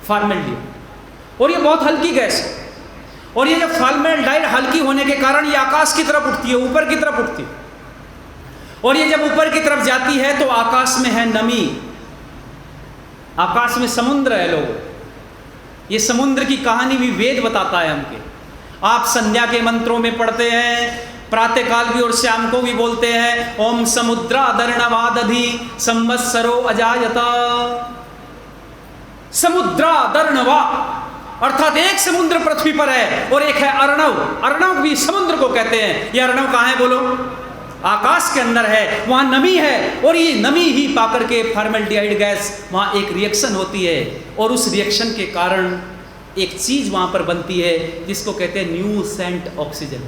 फॉर्मेल्डिहाइड, और ये बहुत हल्की गैस है, और ये जब फॉर्मेल्डिहाइड हल्की होने के कारण ये आकाश की तरफ उठती है, ऊपर की तरफ उठती है, और ये जब ऊपर की तरफ जाती है तो आकाश में है नमी, आकाश में समुद्र है। लोगों, ये समुद्र की कहानी भी वेद बताता है हमके। आप संध्या के मंत्रों में पढ़ते हैं, प्रातःकाल भी और शाम को भी बोलते हैं, ओम समुद्रादर्णवादधि संवत्सरो अजायत। समुद्रादर्णवा अर्थात एक समुद्र पृथ्वी पर है और एक है अर्णव। अर्णव भी समुद्र को कहते हैं। ये अर्णव कहाँ है बोलो? आकाश के अंदर है, वहाँ नमी है, और ये नमी ही पाकर के फॉर्मेल्डिहाइड गैस वहाँ एक रिएक्शन होती है, और उस रिएक्शन के कारण एक चीज वहाँ पर बनती है जिसको कहते हैं न्यूसेंट ऑक्सीजन।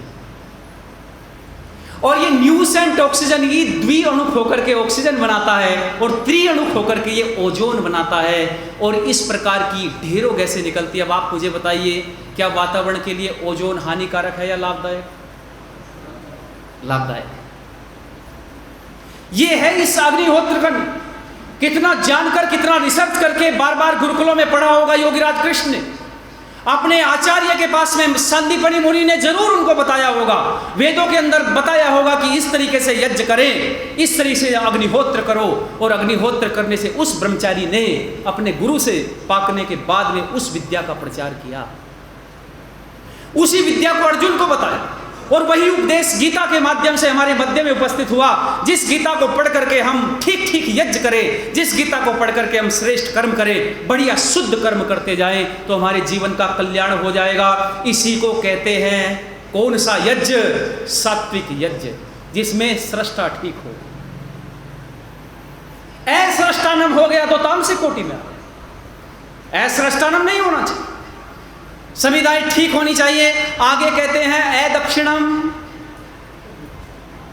और ये न्यूसेंट ऑक्सीजन ही द्विअणुक होकर के ऑक्सीजन बनाता है और त्रिअणुक होकर के ये ओजोन बनाता है, और इस प्रकार की ढेरों गैसें निकलती है। अब आप मुझे बताइए, क्या वातावरण के लिए ओजोन हानिकारक है या लाभदायक? लाभदायक। ये है इस अग्निहोत्र का, कितना जानकर, कितना रिसर्च करके बार बार गुरुकुलों में पढ़ा होगा योगीराज कृष्ण ने, अपने आचार्य के पास में संदीपनी मुनि ने जरूर उनको बताया होगा, वेदों के अंदर बताया होगा कि इस तरीके से यज्ञ करें, इस तरीके से अग्निहोत्र करो। और अग्निहोत्र करने से उस ब्रह्मचारी ने अपने गुरु से पाकने के बाद में उस विद्या का प्रचार किया, उसी विद्या को अर्जुन को बताया, और वही उपदेश गीता के माध्यम से हमारे मध्य में उपस्थित हुआ। जिस गीता को पढ़ करके हम ठीक ठीक यज्ञ करें, जिस गीता को पढ़ करके हम श्रेष्ठ कर्म करें, बढ़िया शुद्ध कर्म करते जाएं, तो हमारे जीवन का कल्याण हो जाएगा। इसी को कहते हैं कौन सा यज्ञ? सात्विक यज्ञ, जिसमें सृष्टा ठीक हो। असृष्टानम हो गया तो तामसिक कोटि में आ गया। असृष्टानम नहीं होना चाहिए, संविधाएं ठीक होनी चाहिए। आगे कहते हैं अदक्षिणम,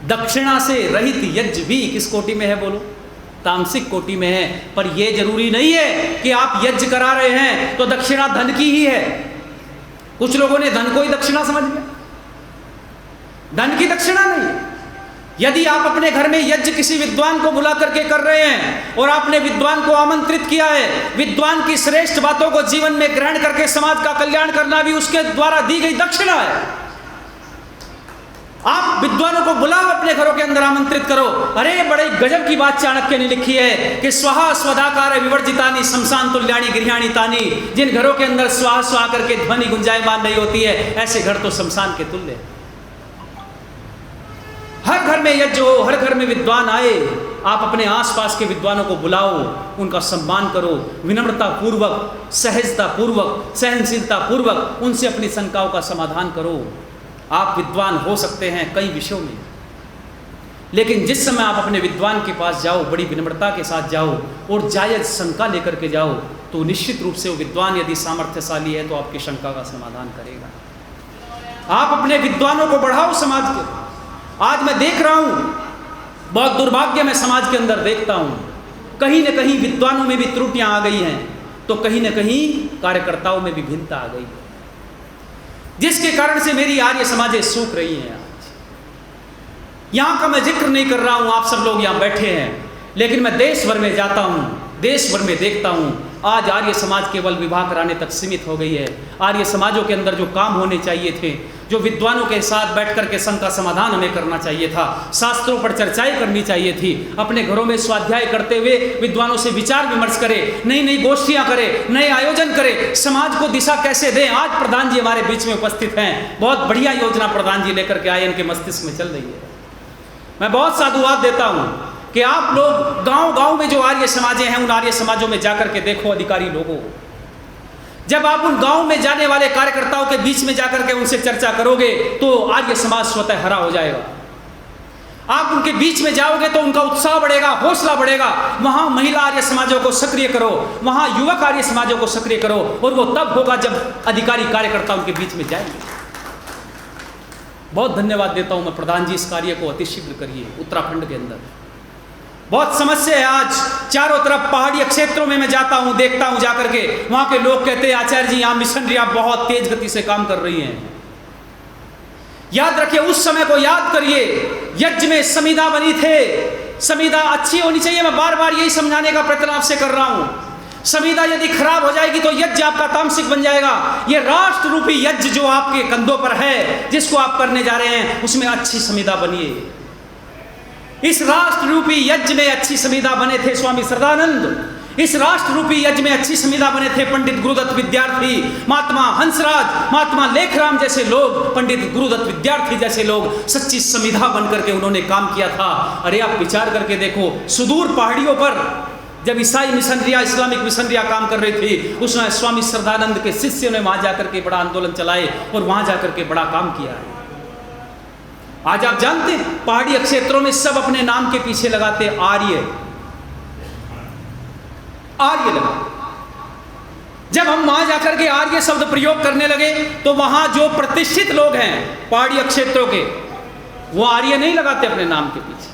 दक्षिणा से रहित यज्ञ भी किस कोटि में है बोलो? तामसिक कोटि में है। पर यह जरूरी नहीं है कि आप यज्ञ करा रहे हैं तो दक्षिणा धन की ही है। कुछ लोगों ने धन को ही दक्षिणा समझ लिया, धन की दक्षिणा नहीं है। यदि आप अपने घर में यज्ञ किसी विद्वान को बुला करके कर रहे हैं और आपने विद्वान को आमंत्रित किया है, विद्वान की श्रेष्ठ बातों को जीवन में ग्रहण करके समाज का कल्याण करना भी उसके द्वारा दी गई दक्षिणा है। आप विद्वानों को बुलाओ, अपने घरों के अंदर आमंत्रित करो। अरे बड़े गजब की बात चाणक्य ने लिखी है कि स्वाहा स्वधाकार विवर्जितानि शमशान तुल्यानि गृहाणि तानि। जिन घरों के अंदर स्वाहा स्वाहा करके ध्वनि गुंजायमान नहीं होती है, ऐसे घर तो शमशान के तुल्य। हर घर में यज्ञ हो, हर घर में विद्वान आए, आप अपने आसपास के विद्वानों को बुलाओ, उनका सम्मान करो, विनम्रता पूर्वक, सहजता पूर्वक, सहनशीलता पूर्वक उनसे अपनी शंकाओं का समाधान करो। आप विद्वान हो सकते हैं कई विषयों में, लेकिन जिस समय आप अपने विद्वान के पास जाओ, बड़ी विनम्रता के साथ जाओ और जायज शंका लेकर के जाओ, तो निश्चित रूप से वो विद्वान यदि सामर्थ्यशाली है तो आपकी शंका का समाधान करेगा। आप अपने विद्वानों को बढ़ाओ समाज के। आज मैं देख रहा हूं, बहुत दुर्भाग्य मैं समाज के अंदर देखता हूं, कहीं न कहीं विद्वानों में भी त्रुटियां आ गई हैं, तो कहीं न कहीं कार्यकर्ताओं में भी भिन्नता आ गई, जिसके कारण से मेरी आर्य समाजें सूख रही हैं। आज यहां का मैं जिक्र नहीं कर रहा हूं, आप सब लोग यहां बैठे हैं, लेकिन मैं देश भर में जाता हूं, देश भर में देखता हूं, आज आर्य समाज केवल विवाह कराने तक सीमित हो गई है। आर्य समाजों के अंदर जो काम होने चाहिए थे, जो विद्वानों के साथ बैठ कर के शंका समाधान हमें करना चाहिए था, शास्त्रों पर चर्चाएं करनी चाहिए थी, अपने घरों में स्वाध्याय करते हुए विद्वानों से विचार विमर्श करें, नई नई गोष्ठियां करें, नए आयोजन करें, समाज को दिशा कैसे दें। आज प्रधान जी हमारे बीच में उपस्थित हैं, बहुत बढ़िया योजना प्रधान जी लेकर के आए, इनके मस्तिष्क में चल रही है। मैं बहुत साधुवाद देता हूं कि आप लोग गांव गांव में जो आर्य समाजें हैं, उन आर्य समाजों में जाकर के देखो, अधिकारी लोगों, जब आप उन गांव में जाने वाले कार्यकर्ताओं के बीच में जाकर के उनसे चर्चा करोगे तो आर्य समाज स्वतः हरा हो जाएगा। आप उनके बीच में जाओगे तो उनका उत्साह बढ़ेगा, हौसला बढ़ेगा। वहां महिला आर्य समाजों को सक्रिय करो, वहां युवक आर्य समाजों को सक्रिय करो, और वो तब होगा जब अधिकारी कार्यकर्ता उनके बीच में जाएंगे। बहुत धन्यवाद देता हूं मैं प्रधान जी, इस कार्य को अतिशीघ्र करिए। उत्तराखंड के अंदर बहुत समस्या है आज, चारों तरफ पहाड़ी क्षेत्रों में मैं जाता हूं, देखता हूं जाकर के, वहां के लोग कहते हैं आचार्य जी यहाँ मिशनरी आप बहुत तेज गति से काम कर रही हैं। याद रखिए, उस समय को याद करिए, यज्ञ में संविदा बनी थे। संविदा अच्छी होनी चाहिए, मैं बार बार यही समझाने का प्रयत्न आपसे कर रहा हूं। संविदा यदि खराब हो जाएगी तो यज्ञ आपका तामसिक बन जाएगा। ये राष्ट्र रूपी यज्ञ जो आपके कंधों पर है, जिसको आप करने जा रहे हैं, उसमें अच्छी संविदा बनिए। इस राष्ट्र रूपी यज्ञ में अच्छी संविदा बने थे स्वामी श्रद्धानंद, इस राष्ट्र रूपी यज्ञ में अच्छी संविदा बने थे पंडित गुरुदत्त विद्यार्थी, महात्मा हंसराज, महात्मा लेखराम जैसे लोग, पंडित गुरुदत्त विद्यार्थी जैसे लोग सच्ची संविदा बनकर के उन्होंने काम किया था। अरे आप विचार करके देखो, सुदूर पहाड़ियों पर जब ईसाई मिशनरियां, इस्लामिक मिशनरियां काम कर रही थी, उसमें स्वामी श्रद्धानंद के शिष्यों ने वहां जाकर के बड़ा आंदोलन चलाए और वहां जाकर के बड़ा काम किया है। आज आप जानते हैं पहाड़ी क्षेत्रों में सब अपने नाम के पीछे लगाते आर्य, आर्य लगा। जब हम वहां जाकर के आर्य शब्द प्रयोग करने लगे तो वहां जो प्रतिष्ठित लोग हैं पहाड़ी क्षेत्रों के, वो आर्य नहीं लगाते अपने नाम के पीछे।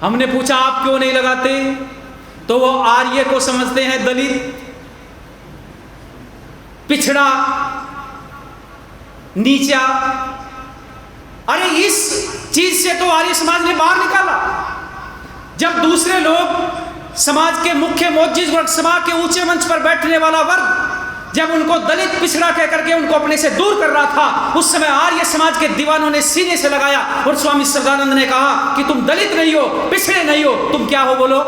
हमने पूछा आप क्यों नहीं लगाते, तो वो आर्य को समझते हैं दलित, पिछड़ा, नीचा। अरे इस चीज से तो आर्य समाज ने बाहर निकाला। जब दूसरे लोग समाज के मुख्य मोजिज वर्ग, समाज के ऊंचे मंच पर बैठने वाला वर्ग, जब उनको दलित पिछड़ा कह करके उनको अपने से दूर कर रहा था, उस समय आर्य समाज के दीवानों ने सीने से लगाया और स्वामी श्रद्धानंद ने कहा कि तुम दलित नहीं हो, पिछड़े नहीं हो, तुम क्या हो, बोलो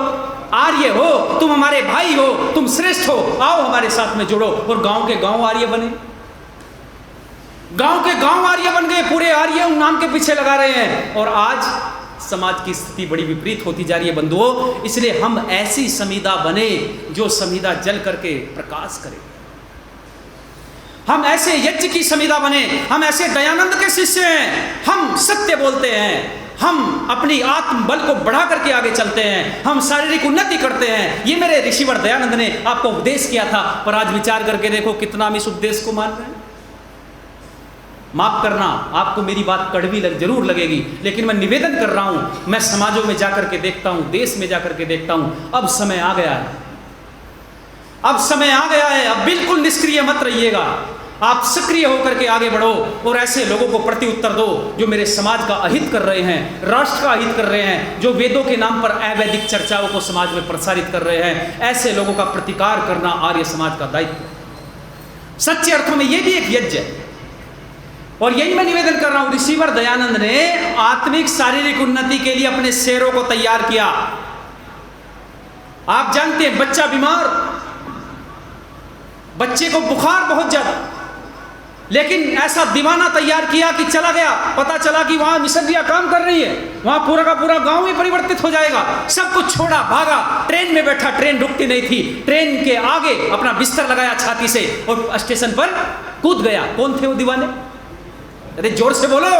आर्य हो, तुम हमारे भाई हो, तुम श्रेष्ठ हो, आओ हमारे साथ में जुड़ो। और गांव के गांव आर्य बने, गांव के गांव आर्य बन गए, पूरे आर्य उन नाम के पीछे लगा रहे हैं। और आज समाज की स्थिति बड़ी विपरीत होती जा रही है बंधुओं। इसलिए हम ऐसी संविदा बने जो संविदा जल करके प्रकाश करे। हम ऐसे यज्ञ की संविदा बने, हम ऐसे दयानंद के शिष्य हैं, हम सत्य बोलते हैं, हम अपनी आत्म बल को बढ़ा करके आगे चलते हैं, हम शारीरिक उन्नति करते हैं। ये मेरे ऋषिवर दयानंद ने आपको उपदेश किया था, पर आज विचार करके देखो कितना हम इस उपदेश को मान रहे हैं। माफ करना, आपको मेरी बात कड़वी जरूर लगेगी, लेकिन मैं निवेदन कर रहा हूं। मैं समाजों में जाकर के देखता हूं, देश में जाकर के देखता हूं, अब समय आ गया है, अब समय आ गया है। अब बिल्कुल निष्क्रिय मत रहिएगा, आप सक्रिय होकर के आगे बढ़ो और ऐसे लोगों को प्रति उत्तर दो जो मेरे समाज का अहित कर रहे हैं, राष्ट्र का अहित कर रहे हैं, जो वेदों के नाम पर अवैदिक चर्चाओं को समाज में प्रसारित कर रहे हैं। ऐसे लोगों का प्रतिकार करना आर्य समाज का दायित्व। सच्चे अर्थों में यह भी एक यज्ञ है और यही मैं निवेदन कर रहा हूं। ऋषिवर दयानंद ने आत्मिक शारीरिक उन्नति के लिए अपने शेरों को तैयार किया। आप जानते हैं बच्चा बीमार, बच्चे को बुखार बहुत ज्यादा, लेकिन ऐसा दीवाना तैयार किया कि चला गया, पता चला कि वहां मिशनरियां काम कर रही है, वहां पूरा का पूरा गांव ही परिवर्तित हो जाएगा। सब कुछ छोड़ा, भागा, ट्रेन में बैठा, ट्रेन रुकती नहीं थी, ट्रेन के आगे अपना बिस्तर लगाया छाती से और स्टेशन पर कूद गया। कौन थे वो दीवाने? अरे जोर से बोलो,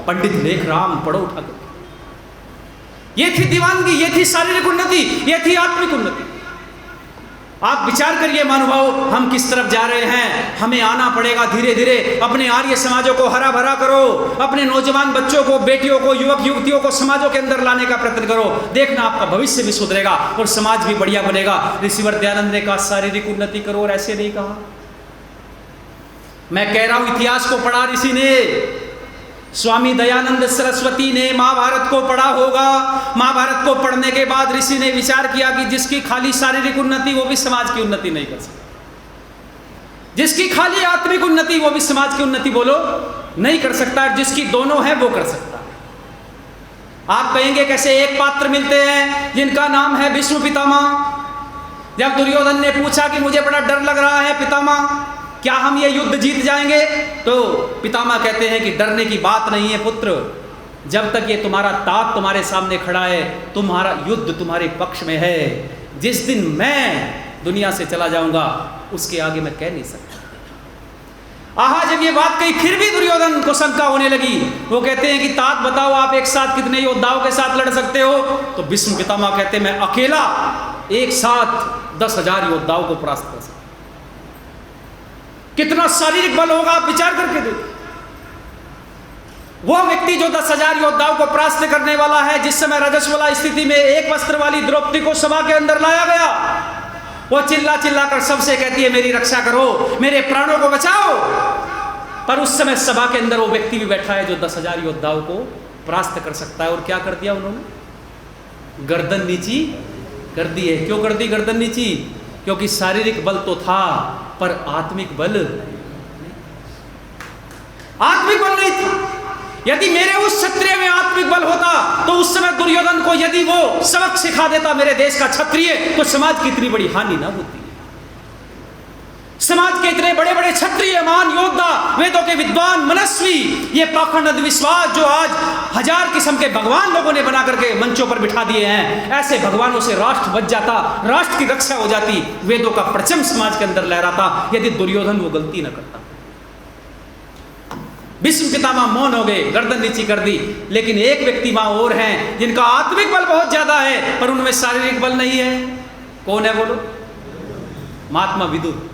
पंडित लेखराम, पढ़ो उठाकर। ये थी दीवानगी, ये थी शारीरिक उन्नति, ये थी आत्मिक उन्नति। आप विचार करिए महानुभाव, हम किस तरफ जा रहे हैं। हमें आना पड़ेगा धीरे धीरे। अपने आर्य समाजों को हरा भरा करो, अपने नौजवान बच्चों को, बेटियों को, युवक युवतियों को समाजों के अंदर लाने का प्रयत्न करो। देखना आपका भविष्य भी सुधरेगा और समाज भी बढ़िया बनेगा। ऋषिवर दयानंद ने कहा शारीरिक उन्नति करो, और ऐसे नहीं कहा। मैं कह रहा हूं इतिहास को पढ़ा ऋषि ने, स्वामी दयानंद सरस्वती ने महाभारत को पढ़ा होगा। महाभारत को पढ़ने के बाद ऋषि ने विचार किया कि जिसकी खाली शारीरिक उन्नति वो भी समाज की उन्नति नहीं कर सकता, जिसकी खाली आत्मिक उन्नति वो भी समाज की उन्नति बोलो नहीं कर सकता, और जिसकी दोनों है वो कर सकता है। आप कहेंगे कैसे? एक पात्र मिलते हैं जिनका नाम है विष्णु पितामह। जब दुर्योधन ने पूछा कि मुझे बड़ा डर लग रहा है पितामह, क्या हम ये युद्ध जीत जाएंगे? तो पितामह कहते हैं कि डरने की बात नहीं है पुत्र, जब तक ये तुम्हारा तात तुम्हारे सामने खड़ा है, तुम्हारा युद्ध तुम्हारे पक्ष में है। जिस दिन मैं दुनिया से चला जाऊंगा उसके आगे मैं कह नहीं सकता। आहा, जब ये बात कही फिर भी दुर्योधन को शंका होने लगी। वो कहते हैं कि तात बताओ, आप एक साथ कितने योद्धाओं के साथ लड़ सकते हो? तो भीष्म पितामह कहते हैं मैं अकेला एक साथ 10,000 योद्धाओं को परास्त कर सकता। कितना शारीरिक बल होगा, आप विचार करके देखो। वो व्यक्ति जो 10,000 योद्धाओं को परास्त करने वाला है, जिस समय रजस्वला स्थिति में एक वस्त्र वाली द्रौपदी को सभा के अंदर लाया गया, वो चिल्ला चिल्ला कर सबसे कहती है मेरी रक्षा करो, मेरे प्राणों को बचाओ। पर उस समय सभा के अंदर वो व्यक्ति भी बैठा है जो 10,000 योद्धाओं को परास्त कर सकता है। और क्या कर दिया उन्होंने? गर्दन नीची कर दी है। क्यों कर दी गर्दन नीची? क्योंकि शारीरिक बल तो था पर आत्मिक बल नहीं था। यदि मेरे उस क्षत्रिय में आत्मिक बल होता तो उस समय दुर्योधन को यदि वो सबक सिखा देता मेरे देश का क्षत्रिय, तो समाज की इतनी बड़ी हानि ना होती। समाज के इतने बड़े बड़े क्षत्रिय महान योद्धा, वेदों के विद्वान, मनस्वी, ये पाखंड अंधविश्वास जो आज 1000 किस्म के भगवान लोगों ने बना करके मंचों पर बिठा दिए हैं, ऐसे भगवानों से राष्ट्र बच जाता, राष्ट्र की रक्षा हो जाती, वेदों का परचम समाज के अंदर लहराता, यदि दुर्योधन वो गलती न करता। भीष्म पितामह मौन हो गए, गर्दन नीची कर दी। लेकिन एक व्यक्ति वहां और हैं जिनका आत्मिक बल बहुत ज्यादा है पर उनमें शारीरिक बल नहीं है। कौन है बोलो? महात्मा विदुर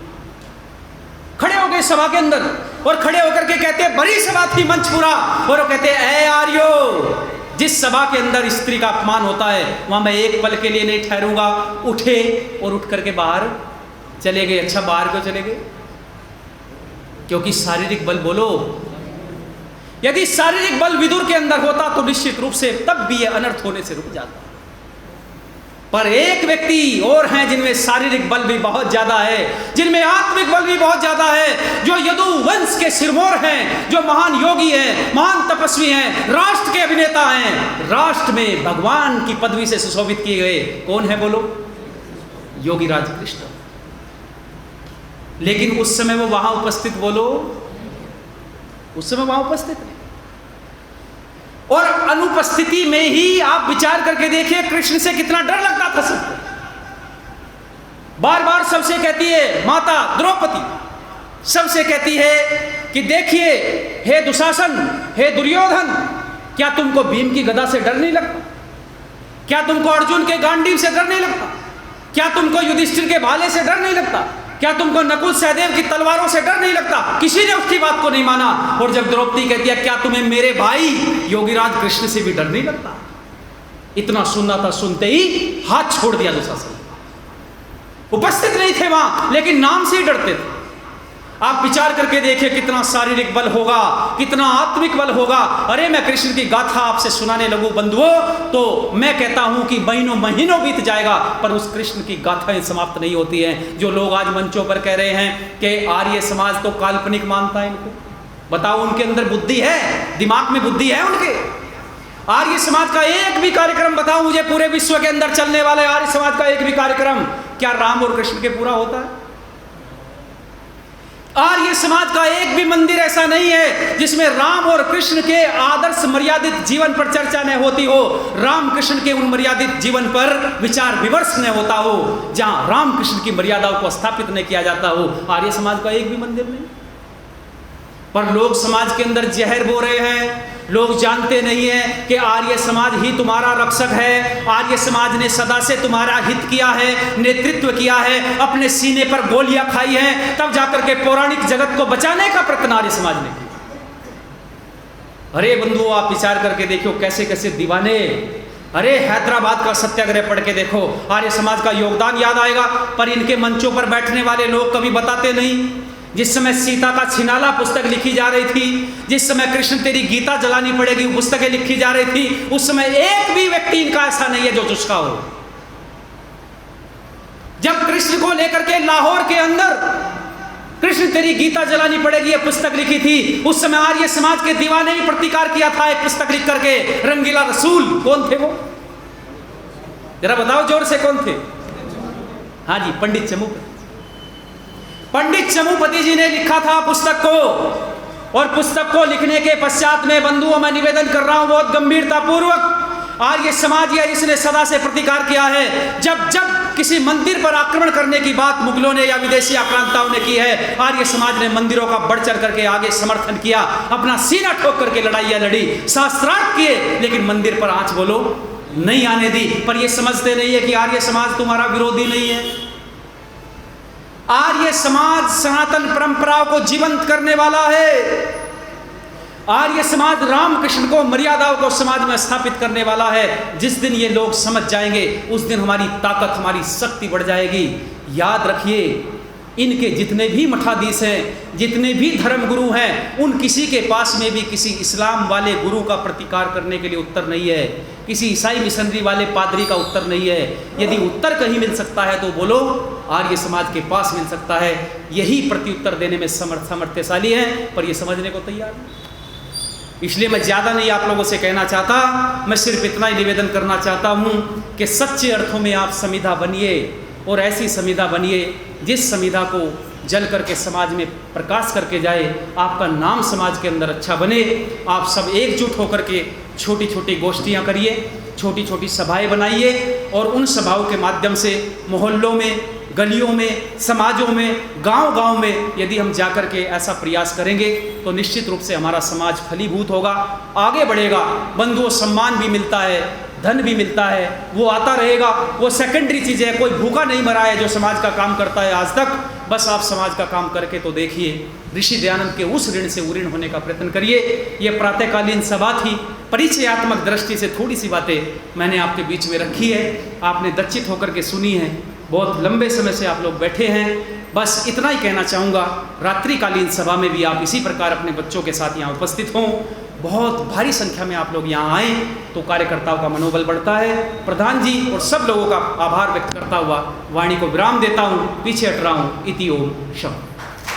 खड़े हो गए सभा के अंदर और खड़े होकर के कहते हैं, बड़ी सभा थी, मंच पूरा, और वो कहते हैं ऐ आर्यो, जिस सभा के अंदर स्त्री का अपमान होता है वहां मैं एक पल के लिए नहीं ठहरूंगा। उठे और उठ करके बाहर चले गए। अच्छा, बाहर क्यों चले गए? क्योंकि शारीरिक बल, बोलो, यदि शारीरिक बल विदुर के अंदर होता तो निश्चित रूप से तब भी यह अनर्थ होने से रुक जाता। पर एक व्यक्ति और हैं जिनमें शारीरिक बल भी बहुत ज्यादा है, जिनमें आत्मिक बल भी बहुत ज्यादा है, जो यदु वंश के सिरमौर हैं, जो महान योगी हैं, महान तपस्वी हैं, राष्ट्र के अभिनेता हैं, राष्ट्र में भगवान की पदवी से सुशोभित किए गए। कौन है बोलो? योगीराज कृष्ण। लेकिन उस समय वो वहां उपस्थित, बोलो, उस समय वहां उपस्थित नहीं। और अनुपस्थिति में ही आप विचार करके देखिए कृष्ण से कितना डर लगता था सबको। बार बार सबसे कहती है, माता द्रौपदी सबसे कहती है कि देखिए हे दुशासन, हे दुर्योधन, क्या तुमको भीम की गदा से डर नहीं लगता? क्या तुमको अर्जुन के गांडीव से डर नहीं लगता? क्या तुमको युधिष्ठिर के भाले से डर नहीं लगता? क्या तुमको नकुल सहदेव की तलवारों से डर नहीं लगता? किसी ने उसकी बात को नहीं माना। और जब द्रौपदी कहती है क्या तुम्हें मेरे भाई योगीराज कृष्ण से भी डर नहीं लगता? इतना सुनना था, सुनते ही हाथ छोड़ दिया दुशासन। उपस्थित नहीं थे वहां, लेकिन नाम से ही डरते थे। आप विचार करके देखिए कितना शारीरिक बल होगा, कितना आत्मिक बल होगा। अरे मैं कृष्ण की गाथा आपसे सुनाने लगूं बंधुओं तो मैं कहता हूं कि महीनों महीनों बीत जाएगा, पर उस कृष्ण की गाथाएं समाप्त नहीं होती हैं। जो लोग आज मंचों पर कह रहे हैं कि आर्य समाज तो काल्पनिक मानता है इनको, बताओ उनके अंदर बुद्धि है? दिमाग में बुद्धि है उनके? आर्य समाज का एक भी कार्यक्रम बताओ मुझे, पूरे विश्व के अंदर चलने वाले आर्य समाज का एक भी कार्यक्रम क्या राम और कृष्ण के पूरा होता है? आर्य समाज का एक भी मंदिर ऐसा नहीं है जिसमें राम और कृष्ण के आदर्श मर्यादित जीवन पर चर्चा न होती हो, राम कृष्ण के उन मर्यादित जीवन पर विचार विमर्श न होता हो, जहां राम कृष्ण की मर्यादाओं को स्थापित न किया जाता हो। आर्य समाज का एक भी मंदिर नहीं। पर लोग समाज के अंदर जहर बो रहे हैं। लोग जानते नहीं है कि आर्य समाज ही तुम्हारा रक्षक है। आर्य समाज ने सदा से तुम्हारा हित किया है, नेतृत्व किया है, अपने सीने पर गोलियां खाई हैं, तब जाकर के पौराणिक जगत को बचाने का प्रयत्न आर्य समाज ने किया। अरे बंधुओं, आप विचार करके देखो कैसे कैसे दीवाने। अरे हैदराबाद का सत्याग्रह पढ़ के देखो, आर्य समाज का योगदान याद आएगा। पर इनके मंचों पर बैठने वाले लोग कभी बताते नहीं। जिस समय सीता का छिनाला पुस्तक लिखी जा रही थी, जिस समय कृष्ण तेरी गीता जलानी पड़ेगी पुस्तकें लिखी जा रही थी, उस समय एक भी व्यक्ति इनका ऐसा नहीं है जो चुस्का हो। जब कृष्ण को लेकर के लाहौर के अंदर कृष्ण तेरी गीता जलानी पड़ेगी ये पुस्तक लिखी थी, उस समय आर्य समाज के दीवाने ही प्रतिकार किया था एक पुस्तक लिख करके। रंगीला रसूल कौन थे वो? जरा बताओ जोर से, कौन थे? हाँ जी, पंडित चमुपति। पंडित चमुपति जी ने लिखा था पुस्तक को, और पुस्तक को लिखने के पश्चात में बंधुओं मैं निवेदन कर रहा हूं बहुत गंभीरता पूर्वक, आर्य समाज या इसने सदा से प्रतिकार किया है। जब जब किसी मंदिर पर आक्रमण करने की बात मुगलों ने या विदेशी आक्रांताओं ने की है, आर्य समाज ने मंदिरों का बढ़ चढ़ करके आगे समर्थन किया, अपना सीना ठोक करके लड़ाइयाँ लड़ी, शास्त्रार्थ किए, लेकिन मंदिर पर आंच बोलो नहीं आने दी। पर ये समझते नहीं है कि आर्य समाज तुम्हारा विरोधी नहीं है। आर्य समाज सनातन परंपराओं को जीवंत करने वाला है। आर्य समाज रामकृष्ण को, मर्यादाओं को समाज में स्थापित करने वाला है। जिस दिन ये लोग समझ जाएंगे उस दिन हमारी ताकत, हमारी शक्ति बढ़ जाएगी। याद रखिए, इनके जितने भी मठाधीश हैं, जितने भी धर्मगुरु हैं, उन किसी के पास में भी किसी इस्लाम वाले गुरु का प्रतिकार करने के लिए उत्तर नहीं है, किसी ईसाई मिशनरी वाले पादरी का उत्तर नहीं है। यदि उत्तर कहीं मिल सकता है तो बोलो आर्य समाज के पास मिल सकता है। यही प्रत्युत्तर देने में सामर्थ्यशाली है, पर ये समझने को तैयार नहीं। इसलिए मैं ज़्यादा नहीं आप लोगों से कहना चाहता, मैं सिर्फ इतना ही निवेदन करना चाहता हूँ कि सच्चे अर्थों में आप संविदा बनिए, और ऐसी संविदा बनिए जिस संविदा को जल करके समाज में प्रकाश करके जाए, आपका नाम समाज के अंदर अच्छा बने। आप सब एकजुट होकर के छोटी छोटी गोष्ठियाँ करिए, छोटी छोटी सभाएं बनाइए, और उन सभाओं के माध्यम से मोहल्लों में, गलियों में, समाजों में, गांव-गांव में यदि हम जाकर के ऐसा प्रयास करेंगे तो निश्चित रूप से हमारा समाज फलीभूत होगा, आगे बढ़ेगा। बंधुओं, सम्मान भी मिलता है, धन भी मिलता है, वो आता रहेगा, वो सेकेंडरी चीज़ है। कोई भूखा नहीं मरा है जो समाज का काम करता है आज तक। बस आप समाज का काम करके तो देखिए, ऋषि दयानंद के उस ऋण से उऋण होने का प्रयत्न करिए। ये प्रातःकालीन सभा थी, परिचयात्मक दृष्टि से थोड़ी सी बातें मैंने आपके बीच में रखी है, आपने दच्चित होकर के सुनी है। बहुत लंबे समय से आप लोग बैठे हैं। बस इतना ही कहना चाहूँगा, रात्रिकालीन सभा में भी आप इसी प्रकार अपने बच्चों के साथ यहाँ उपस्थित हों। बहुत भारी संख्या में आप लोग यहाँ आएँ तो कार्यकर्ताओं का मनोबल बढ़ता है। प्रधान जी और सब लोगों का आभार व्यक्त करता हुआ वाणी को विराम देता हूँ, पीछे हट रहा हूँ। इति ओम शम।